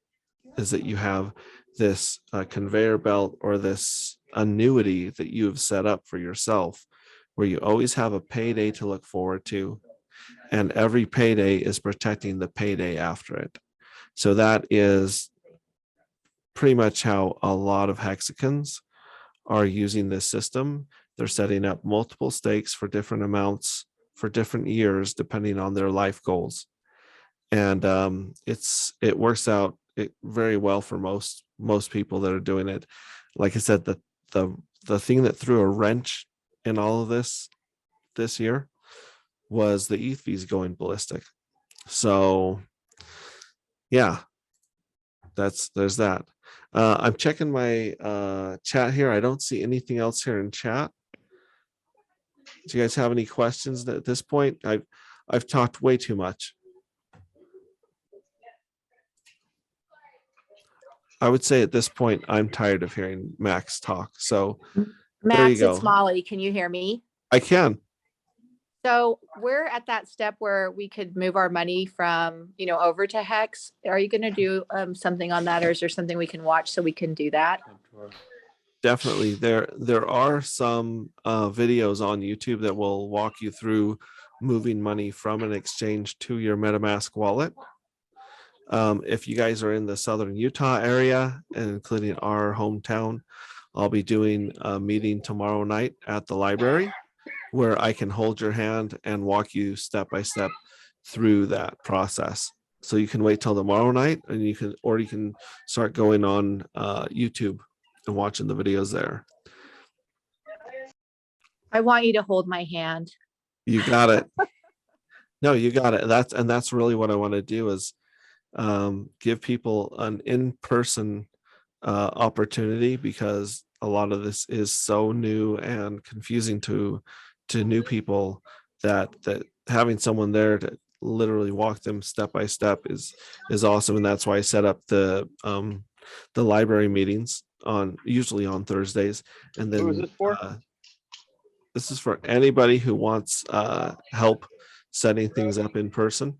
is that you have this conveyor belt or this annuity that you've set up for yourself, where you always have a payday to look forward to. And every payday is protecting the payday after it. So that is pretty much how a lot of hexagons are using this system. They're setting up multiple stakes for different amounts for different years, depending on their life goals. And it works out very well for most people that are doing it. Like I said, the thing that threw a wrench in all of this year was the ETH fees going ballistic. So yeah, there's that. I'm checking my chat here. I don't see anything else here in chat. Do you guys have any questions at this point? I've talked way too much. I would say at this point, I'm tired of hearing Max talk. So there you Max, go. it's Molly. Can you hear me? I can. So we're at that step where we could move our money from, over to Hex. Are you going to do something on that, or is there something we can watch so we can do that? Definitely. There are some videos on YouTube that will walk you through moving money from an exchange to your MetaMask wallet. If you guys are in the Southern Utah area, and including our hometown, I'll be doing a meeting tomorrow night at the library where I can hold your hand and walk you step by step through that process. So you can wait till tomorrow night, and you can start going on YouTube and watching the videos there. I want you to hold my hand. You got it. No, you got it. That's really what I want to do, is give people an in-person opportunity, because a lot of this is so new and confusing to new people that having someone there to literally walk them step by step is awesome. And that's why I set up the library meetings usually on Thursdays. And then Who is this for? This is for anybody who wants help setting things up in person.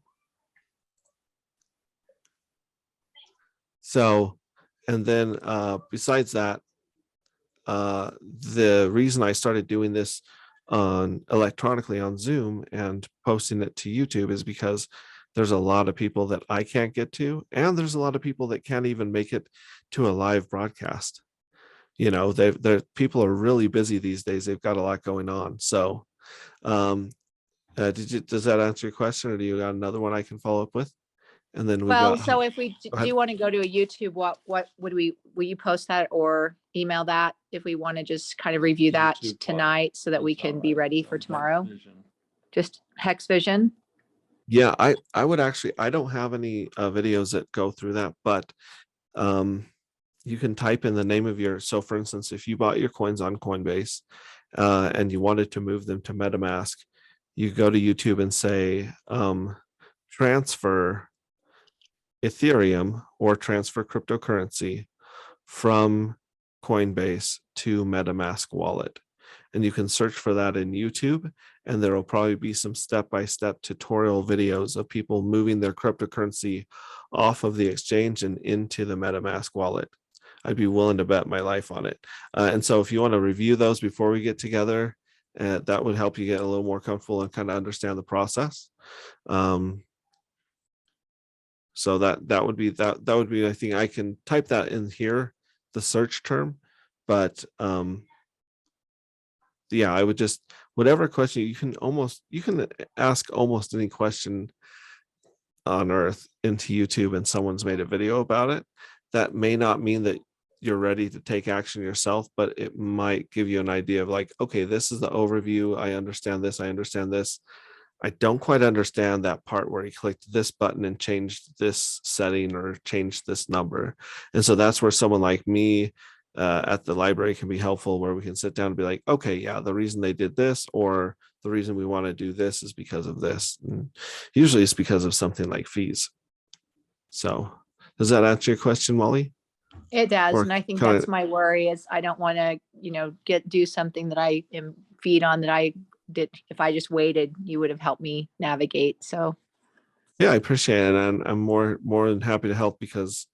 So, and then besides that, the reason I started doing this electronically on Zoom and posting it to YouTube is because there's a lot of people that I can't get to, and there's a lot of people that can't even make it to a live broadcast. People are really busy these days. They've got a lot going on. So does that answer your question, or do you got another one I can follow up with? And then So if we do want to go to a YouTube, what will you post that or email that if we want to just kind of review that tonight so that we can be ready for tomorrow? Just Hex Vision. Yeah, I would actually, I don't have any videos that go through that, but you can type in the name of so for instance, if you bought your coins on Coinbase and you wanted to move them to MetaMask, you go to YouTube and say transfer Ethereum or transfer cryptocurrency from Coinbase to MetaMask wallet. And you can search for that in YouTube, and there will probably be some step-by-step tutorial videos of people moving their cryptocurrency off of the exchange and into the MetaMask wallet. I'd be willing to bet my life on it. And so if you want to review those before we get together, that would help you get a little more comfortable and kind of understand the process. So that would be I think I can type that in here, the search term, but yeah, I would just, whatever question you can ask almost any question on earth into YouTube, and someone's made a video about it. That may not mean that you're ready to take action yourself, but it might give you an idea of like, okay, this is the overview. I understand this. I understand this. I don't quite understand that part where he clicked this button and changed this setting or changed this number. And so that's where someone like me at the library can be helpful, where we can sit down and be like, okay, yeah, the reason they did this, or the reason we want to do this is because of this. And usually it's because of something like fees. So does that answer your question, Molly? It does. Or And I think kinda- that's my worry, is I don't want to, do something that I am feed on that I did. If I just waited, you would have helped me navigate. So Yeah, I appreciate it. And I'm more than happy to help, because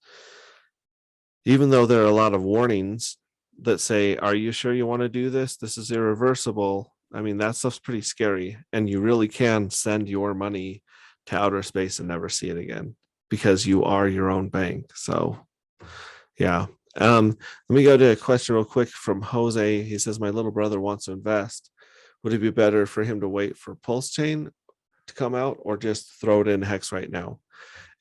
even though there are a lot of warnings that say, are you sure you want to do this? This is irreversible. I mean, that stuff's pretty scary. And you really can send your money to outer space and never see it again, because you are your own bank. So yeah. Let me go to a question real quick from Jose. He says, my little brother wants to invest. Would it be better for him to wait for Pulse Chain to come out, or just throw it in Hex right now?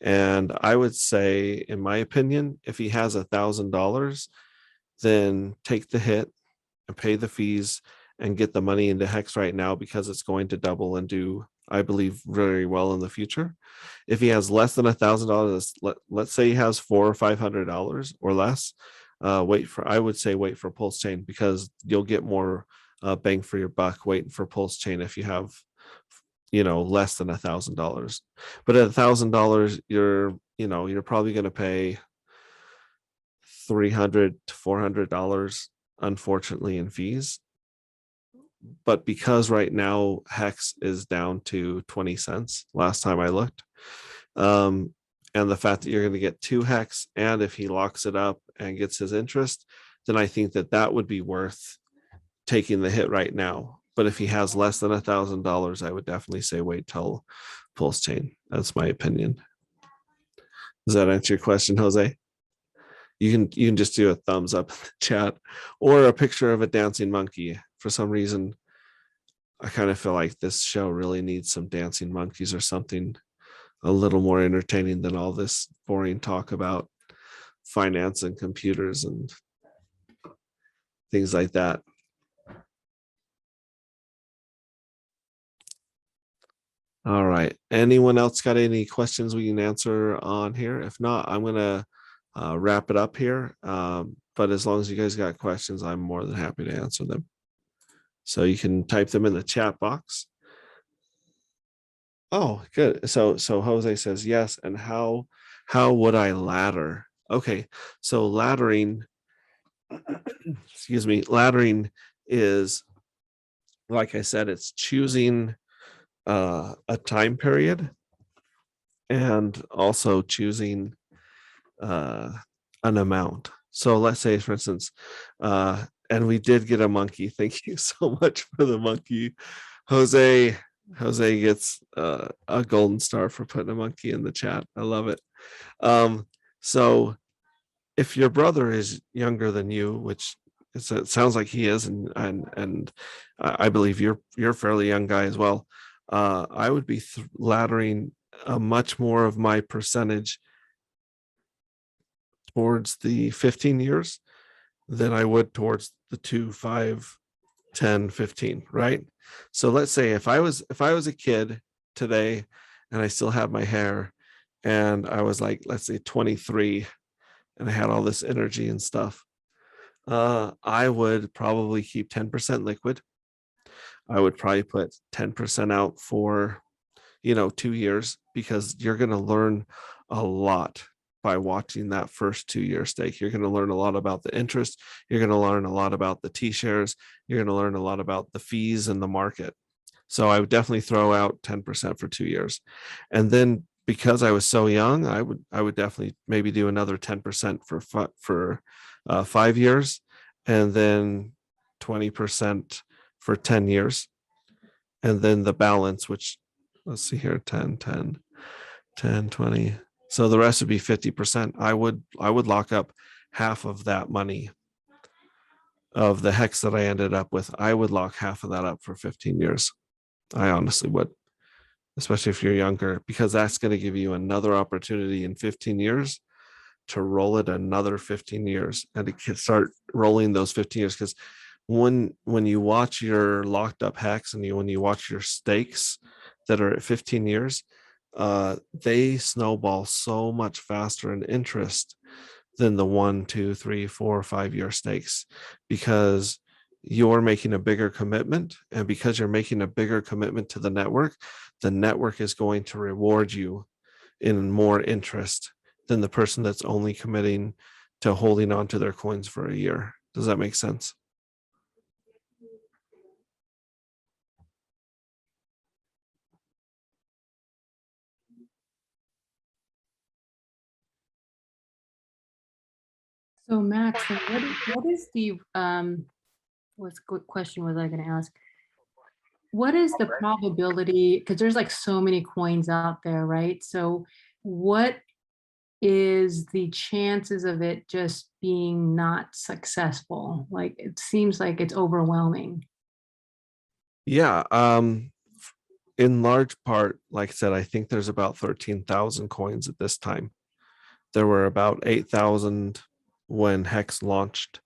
And I would say, in my opinion, if he has $1,000, then take the hit and pay the fees and get the money into Hex right now, because it's going to double and do, I believe, very well in the future. If he has less than $1,000, let's say he has $400 or $500 or less, I would say wait for Pulse Chain, because you'll get more bang for your buck waiting for Pulse Chain if you have less than $1,000. But at $1,000, you're probably going to pay $300 to $400, unfortunately, in fees. But because right now Hex is down to 20 cents last time I looked, and the fact that you're going to get 2 Hex, and if he locks it up and gets his interest, then I think that would be worth taking the hit right now. But if he has less than $1,000, I would definitely say wait till Pulse Chain. That's my opinion. Does that answer your question, Jose? You can just do a thumbs up in the chat, or a picture of a dancing monkey. For some reason, I kind of feel like this show really needs some dancing monkeys or something a little more entertaining than all this boring talk about finance and computers and things like that. All right. Anyone else got any questions we can answer on here? If not, I'm going to wrap it up here. But as long as you guys got questions, I'm more than happy to answer them. So you can type them in the chat box. Oh, good. So Jose says yes. And how would I ladder? Okay. So laddering, excuse me, laddering is, like I said, it's choosing a time period, and also choosing an amount. So let's say, for instance, and we did get a monkey. Thank you so much for the monkey. Jose gets a golden star for putting a monkey in the chat. I love it. So if your brother is younger than you, which it sounds like he is, and I believe you're a fairly young guy as well, I would be laddering much more of my percentage towards the 15 years than I would towards the 2, 5, 10, 15, right? So let's say if I was a kid today and I still had my hair, and I was like, let's say 23, and I had all this energy and stuff, I would probably keep 10% liquid. I would probably put 10% out for 2 years, because you're going to learn a lot by watching that first 2-year stake. You're going to learn a lot about the interest. You're going to learn a lot about the T-shares. You're going to learn a lot about the fees and the market. So I would definitely throw out 10% for 2 years. And then, because I was so young, I would definitely maybe do another 10% for 5 years, and then 20% for 10 years. And then the balance, which let's see here, 10, 10, 10, 20. So the rest would be 50%. I would lock up half of that money of the hex that I ended up with. I would lock half of that up for 15 years. I honestly would, especially if you're younger, because that's going to give you another opportunity in 15 years to roll it another 15 years and to start rolling those 15 years. Because when you watch your locked up hex and when you watch your stakes that are at 15 years, they snowball so much faster in interest than the 1, 2, 3, 4, 5 year stakes, because you're making a bigger commitment. And because you're making a bigger commitment to the network is going to reward you in more interest than the person that's only committing to holding on to their coins for a year. Does that make sense? So Max, then what is the what question was I going to ask? What is the probability? Because there's like so many coins out there, right? So what is the chances of it just being not successful? Like it seems like it's overwhelming. Yeah. In large part, like I said, I think there's about 13,000 coins at this time. There were about 8,000 when Hex launched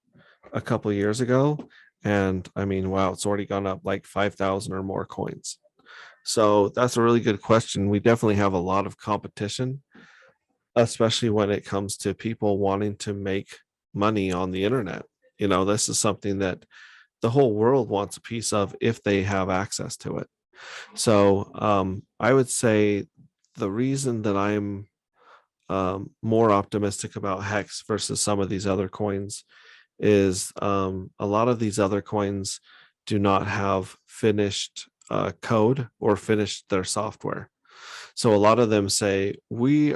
a couple of years ago. And I mean, wow, it's already gone up like 5,000 or more coins. So that's a really good question. We definitely have a lot of competition, especially when it comes to people wanting to make money on the internet. You know, this is something that the whole world wants a piece of if they have access to it. So I would say the reason that I'm more optimistic about Hex versus some of these other coins is a lot of these other coins do not have finished code or finished their software. So a lot of them say we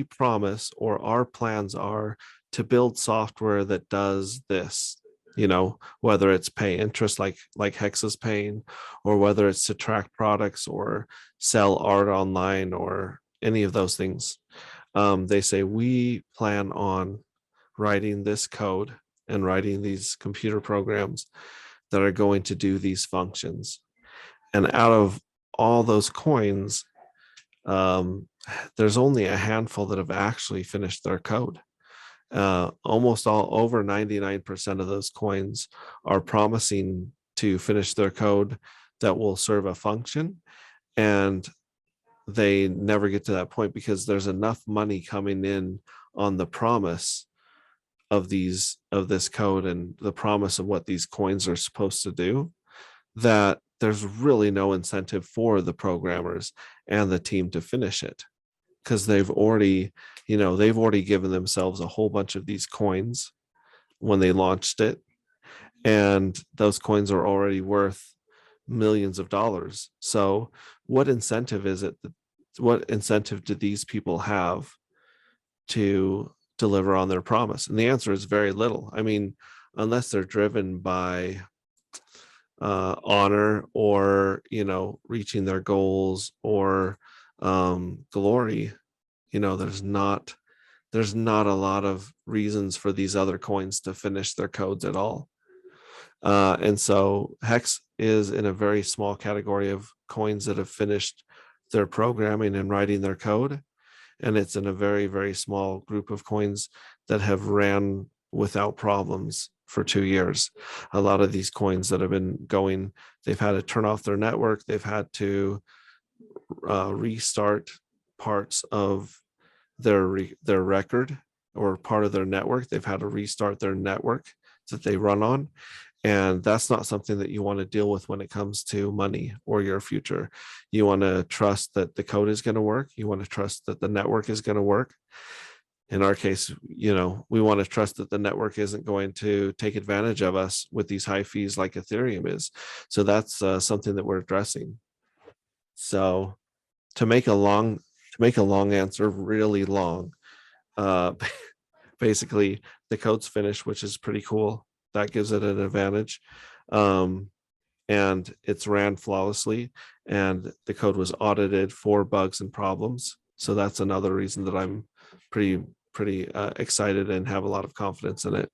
promise, or our plans are to build software that does this. You know, whether it's pay interest like Hex is paying, or whether it's to track products or sell art online or any of those things. They say we plan on writing this code and writing these computer programs that are going to do these functions. And out of all those coins, there's only a handful that have actually finished their code. Almost all, over 99% of those coins are promising to finish their code that will serve a function, and they never get to that point because there's enough money coming in on the promise of this code and the promise of what these coins are supposed to do, that there's really no incentive for the programmers and the team to finish it, because they've already given themselves a whole bunch of these coins when they launched it, and those coins are already worth millions of dollars. So what incentive is it? What incentive do these people have to deliver on their promise? And the answer is very little. I mean, unless they're driven by honor or, reaching their goals or glory, there's not a lot of reasons for these other coins to finish their codes at all. And so Hex is in a very small category of coins that have finished their programming and writing their code. And it's in a very, very small group of coins that have ran without problems for 2 years. A lot of these coins that have been going, they've had to turn off their network. They've had to restart parts of their record or part of their network. They've had to restart their network that they run on. And that's not something that you want to deal with when it comes to money or your future. You want to trust that the code is going to work. You want to trust that the network is going to work. In our case, we want to trust that the network isn't going to take advantage of us with these high fees like Ethereum is. So that's something that we're addressing. So to make a long answer really long, basically the code's finished, which is pretty cool. That gives it an advantage. And it's ran flawlessly, and the code was audited for bugs and problems. So that's another reason that I'm pretty excited and have a lot of confidence in it.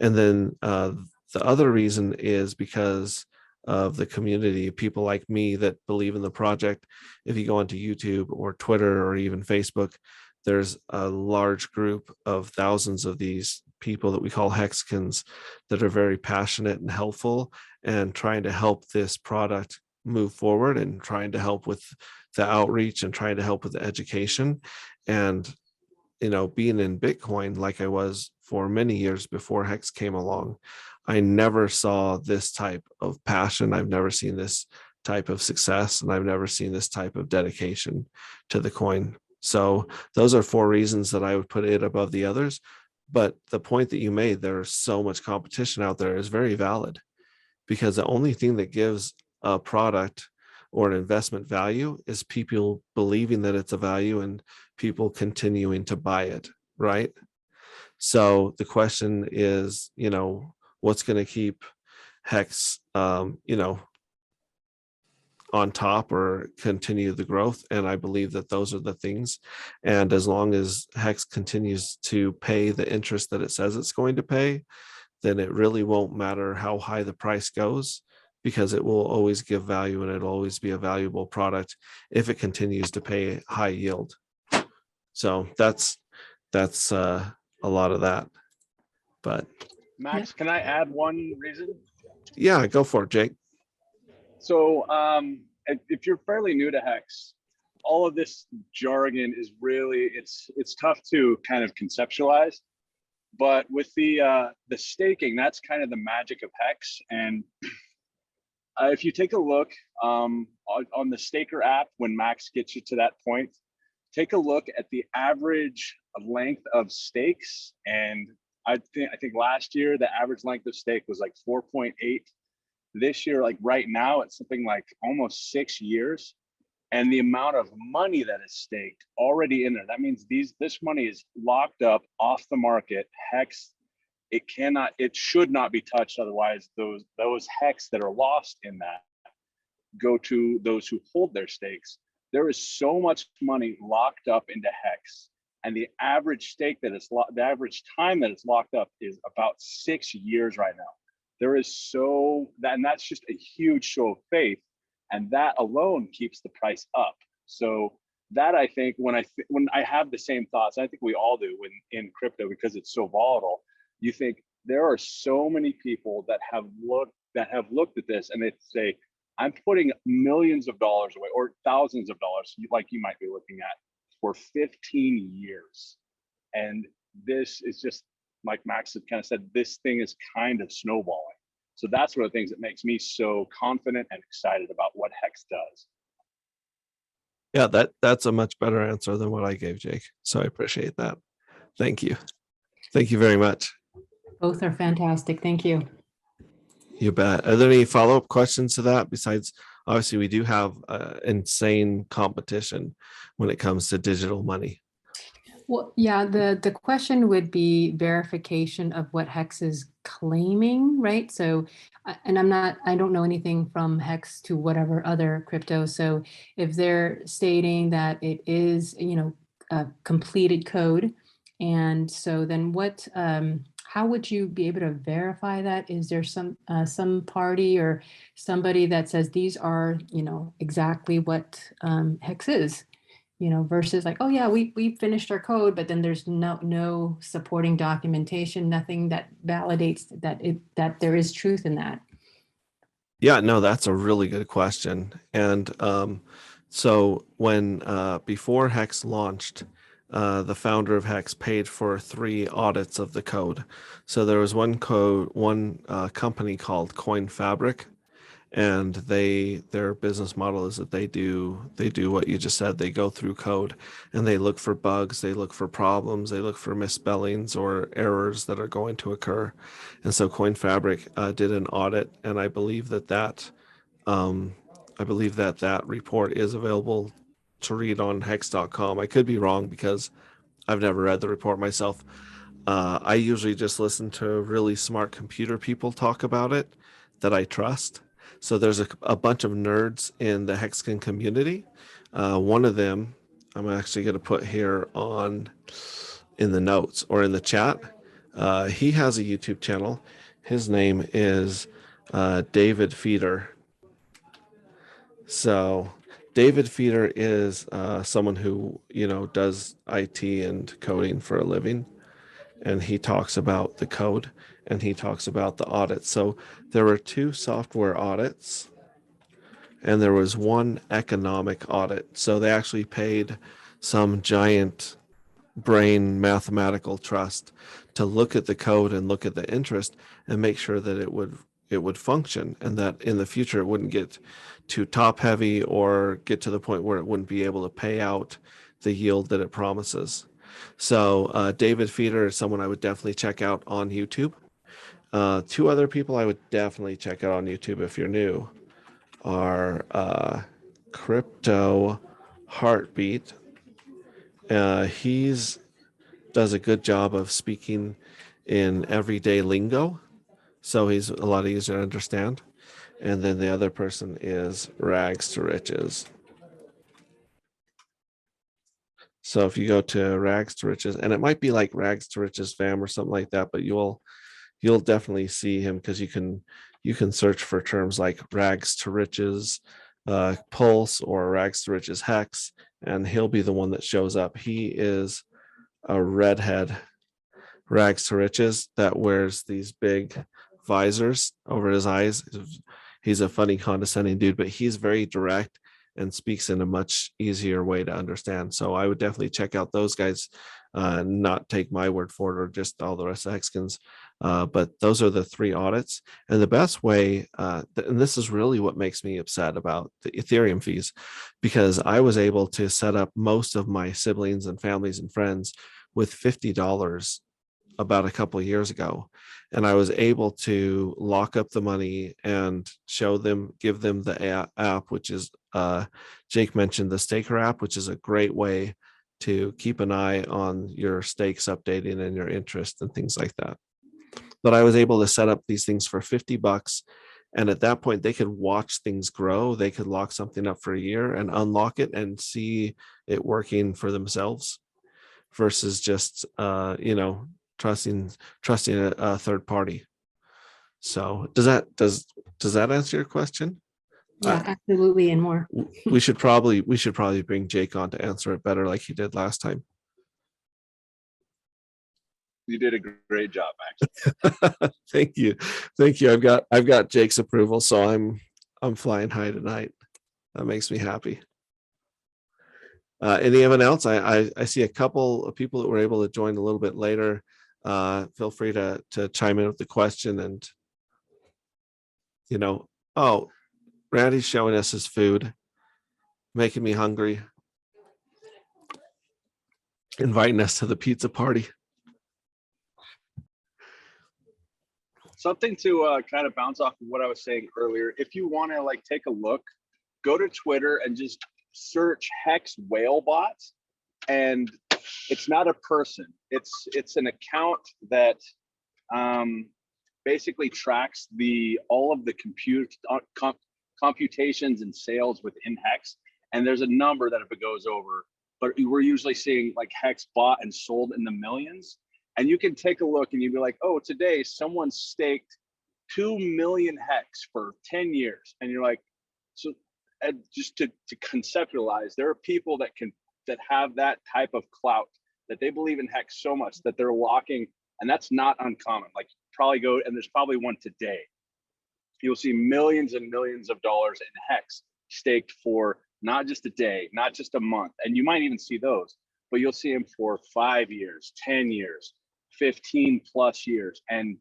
And then the other reason is because of the community, people like me that believe in the project. If you go onto YouTube or Twitter or even Facebook, there's a large group of thousands of these people that we call Hexicans that are very passionate and helpful and trying to help this product move forward and trying to help with the outreach and trying to help with the education. And, you know, being in Bitcoin like I was for many years before Hex came along, I never saw this type of passion. I've never seen this type of success, and I've never seen this type of dedication to the coin. So those are 4 reasons that I would put it above the others. But the point that you made, there's so much competition out there, is very valid, because the only thing that gives a product or an investment value is people believing that it's a value and people continuing to buy it, right? So the question is, you know, what's going to keep Hex, you know, on top or continue the growth? And I believe that those are the things. And as long as Hex continues to pay the interest that it says it's going to pay, then it really won't matter how high the price goes, because it will always give value and it'll always be a valuable product if it continues to pay high yield. So that's a lot of that. But Max, can I add one reason? yeah, go for it, Jake. So if you're fairly new to Hex, all of this jargon is really, it's tough to kind of conceptualize. But with the staking, that's kind of the magic of Hex. And if you take a look on the Staker app, when Max gets you to that point, take a look at the average length of stakes. And I think last year, the average length of stake was like 4.8. This year, like right now, it's something like almost 6 years. And the amount of money that is staked already in there, that means this money is locked up off the market. Hex, it should not be touched. Otherwise, those Hex that are lost in that go to those who hold their stakes. There is so much money locked up into Hex, and the average stake the average time that it's locked up is about 6 years right now. There is and that's just a huge show of faith. And that alone keeps the price up. So that, I think, when I have the same thoughts, I think we all do in crypto, because it's so volatile, you think there are so many people that have looked at this and they say, I'm putting millions of dollars away, or thousands of dollars, like you might be looking at, for 15 years. And this is just, like Max had kind of said, this thing is kind of snowballing. So that's one of the things that makes me so confident and excited about what Hex does. Yeah, that's a much better answer than what I gave, Jake. So I appreciate that. Thank you. Thank you very much. Both are fantastic. Thank you. You bet. Are there any follow-up questions to that? Besides, obviously, we do have insane competition when it comes to digital money. Well, yeah, the question would be verification of what Hex is claiming, right? So, and I don't know anything from Hex to whatever other crypto. So if they're stating that it is, you know, a completed code, and so then how would you be able to verify that? Is there some party or somebody that says these are, you know, exactly what Hex is? You know, versus like, oh yeah, we finished our code, but then there's no supporting documentation, nothing that validates that there is truth in that. Yeah, no, that's a really good question. And so when before Hex launched, the founder of Hex paid for 3 audits of the code. So there was one company called Coin Fabric, and their business model is that they do what you just said. They go through code and they look for bugs, they look for problems, they look for misspellings or errors that are going to occur. And so Coin Fabric did an audit, and I believe that report is available to read on hex.com. I could be wrong because I've never read the report myself. I usually just listen to really smart computer people talk about it that I trust. So there's a bunch of nerds in the Hexagon community. One of them I'm actually going to put here on in the notes or in the chat. He has a YouTube channel. His name is David Feeder. So David Feeder is someone who, does IT and coding for a living. And he talks about the code and he talks about the audit. So there were 2 software audits and there was 1 economic audit. So they actually paid some giant brain mathematical trust to look at the code and look at the interest and make sure that it would function and that in the future it wouldn't get too top heavy or get to the point where it wouldn't be able to pay out the yield that it promises. So David Feeder is someone I would definitely check out on YouTube. 2 other people I would definitely check out on YouTube if you're new are Crypto Heartbeat. He's does a good job of speaking in everyday lingo, so he's a lot easier to understand. And then the other person is Rags to Riches. So if you go to Rags to Riches, and it might be like Rags to Riches fam or something like that, but you'll definitely see him because you can search for terms like Rags to Riches Pulse or Rags to Riches Hex, and he'll be the one that shows up. He is a redhead Rags to Riches that wears these big visors over his eyes. He's a funny, condescending dude, but he's very direct and speaks in a much easier way to understand. So I would definitely check out those guys, not take my word for it or just all the rest of Hexagons. But those are the 3 audits. And the best way, and this is really what makes me upset about the Ethereum fees, because I was able to set up most of my siblings and families and friends with $50 about a couple of years ago, and I was able to lock up the money and give them the app, which is Jake mentioned the Staker app, which is a great way to keep an eye on your stakes updating and your interest and things like that. But I was able to set up these things for $50, and at that point they could watch things grow. They could lock something up for a year and unlock it and see it working for themselves versus just trusting a third party. So does that answer your question? Yeah, absolutely, and more. We should probably bring Jake on to answer it better like he did last time. You did a great job, actually. Thank you. I've got Jake's approval, so I'm flying high tonight. That makes me happy. Anyone else? I see a couple of people that were able to join a little bit later. Feel free to chime in with the question. And oh, Randy's showing us his food, making me hungry, inviting us to the pizza party. Something to kind of bounce off of what I was saying earlier. If you want to take a look, go to Twitter and just search Hex whalebot, and it's not a person. It's an account that basically tracks all of the computations and sales within Hex, and there's a number that if it goes over, but we're usually seeing Hex bought and sold in the millions. And you can take a look and you'd be like, oh, today someone staked 2 million Hex for 10 years. And you're like, so just to conceptualize, there are people that have that type of clout, that they believe in Hex so much that they're locking, and that's not uncommon. Probably go, and there's probably one today. You'll see millions and millions of dollars in Hex staked for not just a day, not just a month. And you might even see those, but you'll see them for 5 years, 10 years, 15 plus years. And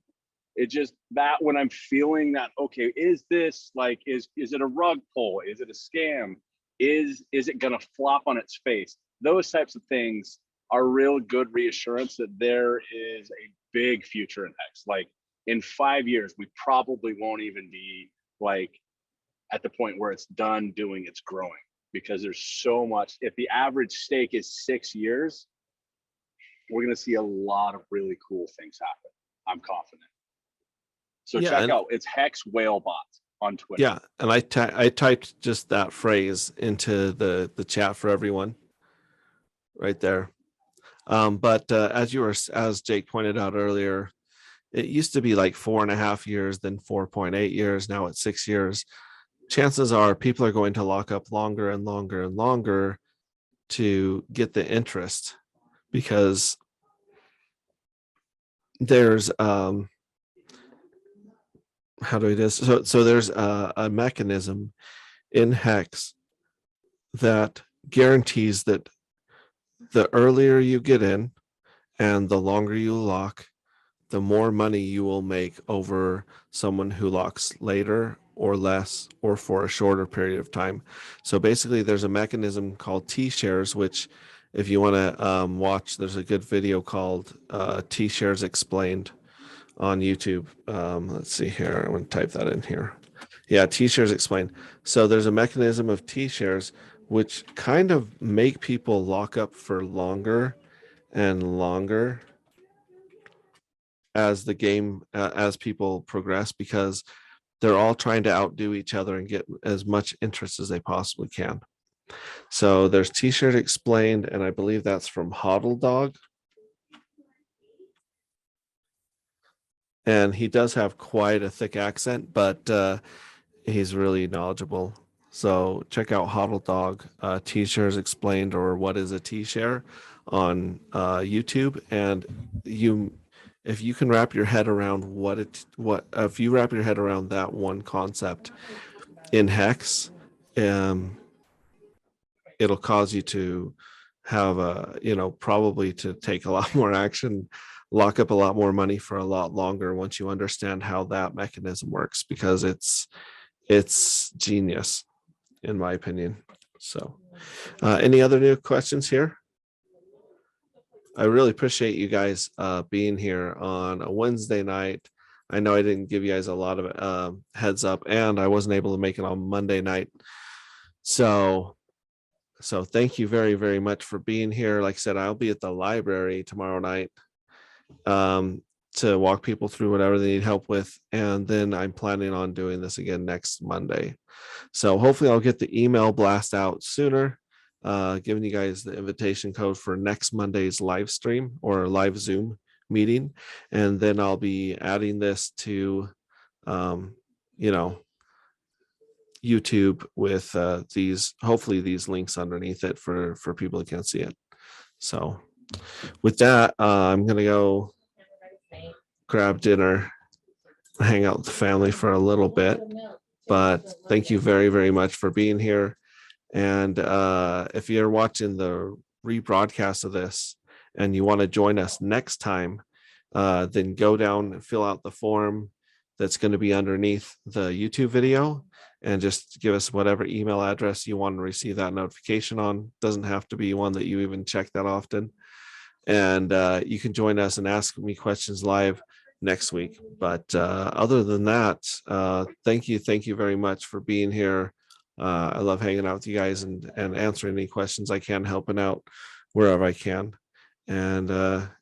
it just, that when I'm feeling that, okay, is this is it a rug pull? Is it a scam? Is it gonna flop on its face? Those types of things are real good reassurance that there is a big future in Hex. In 5 years, we probably won't even be at the point where it's done doing its growing, because there's so much. If the average stake is 6 years, we're going to see a lot of really cool things happen. I'm confident. So Yeah, check and- out, it's Hex Whalebot on Twitter. Yeah, and I typed just that phrase into the chat for everyone right there. But as Jake pointed out earlier, it used to be like 4.5 years, then 4.8 years. Now it's 6 years. Chances are people are going to lock up longer and longer and longer to get the interest, because there's how do we do this? So there's a mechanism in Hex that guarantees that the earlier you get in and the longer you lock, the more money you will make over someone who locks later or less or for a shorter period of time. So basically there's a mechanism called T-shares, which if you want to watch, there's a good video called T-shares Explained on YouTube. Let's see here. I'm going to type that in here. Yeah, T-shares Explained. So there's a mechanism of T-shares which kind of make people lock up for longer and longer as the game, as people progress, because they're all trying to outdo each other and get as much interest as they possibly can. So there's T-shirt Explained, and I believe that's from Hodl Dog. And he does have quite a thick accent, but he's really knowledgeable. So check out Hodl Dog, T-shares Explained, or What is a T-share on YouTube. And if you can wrap your head around if you wrap your head around that one concept in Hex, it'll cause you to have probably to take a lot more action, lock up a lot more money for a lot longer once you understand how that mechanism works, because it's genius in my opinion. So any other new questions here? I really appreciate you guys being here on a Wednesday night. I know I didn't give you guys a lot of heads up, and I wasn't able to make it on Monday night. So thank you very, very much for being here. Like I said, I'll be at the library tomorrow night to walk people through whatever they need help with. And then I'm planning on doing this again next Monday. So hopefully I'll get the email blast out sooner, giving you guys the invitation code for next Monday's live stream or live Zoom meeting. And then I'll be adding this to, YouTube with hopefully these links underneath it for people who can't see it. So with that, I'm going to go grab dinner, hang out with the family for a little bit. But thank you very, very much for being here. And if you're watching the rebroadcast of this and you want to join us next time, then go down and fill out the form that's going to be underneath the YouTube video, and just give us whatever email address you want to receive that notification on. Doesn't have to be one that you even check that often. And you can join us and ask me questions live next week. But other than that, thank you very much for being here. I love hanging out with you guys and answering any questions I can, helping out wherever I can. And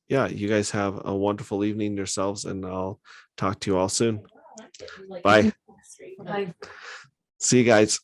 yeah, you guys have a wonderful evening yourselves, and I'll talk to you all soon. Bye. Bye. See you guys.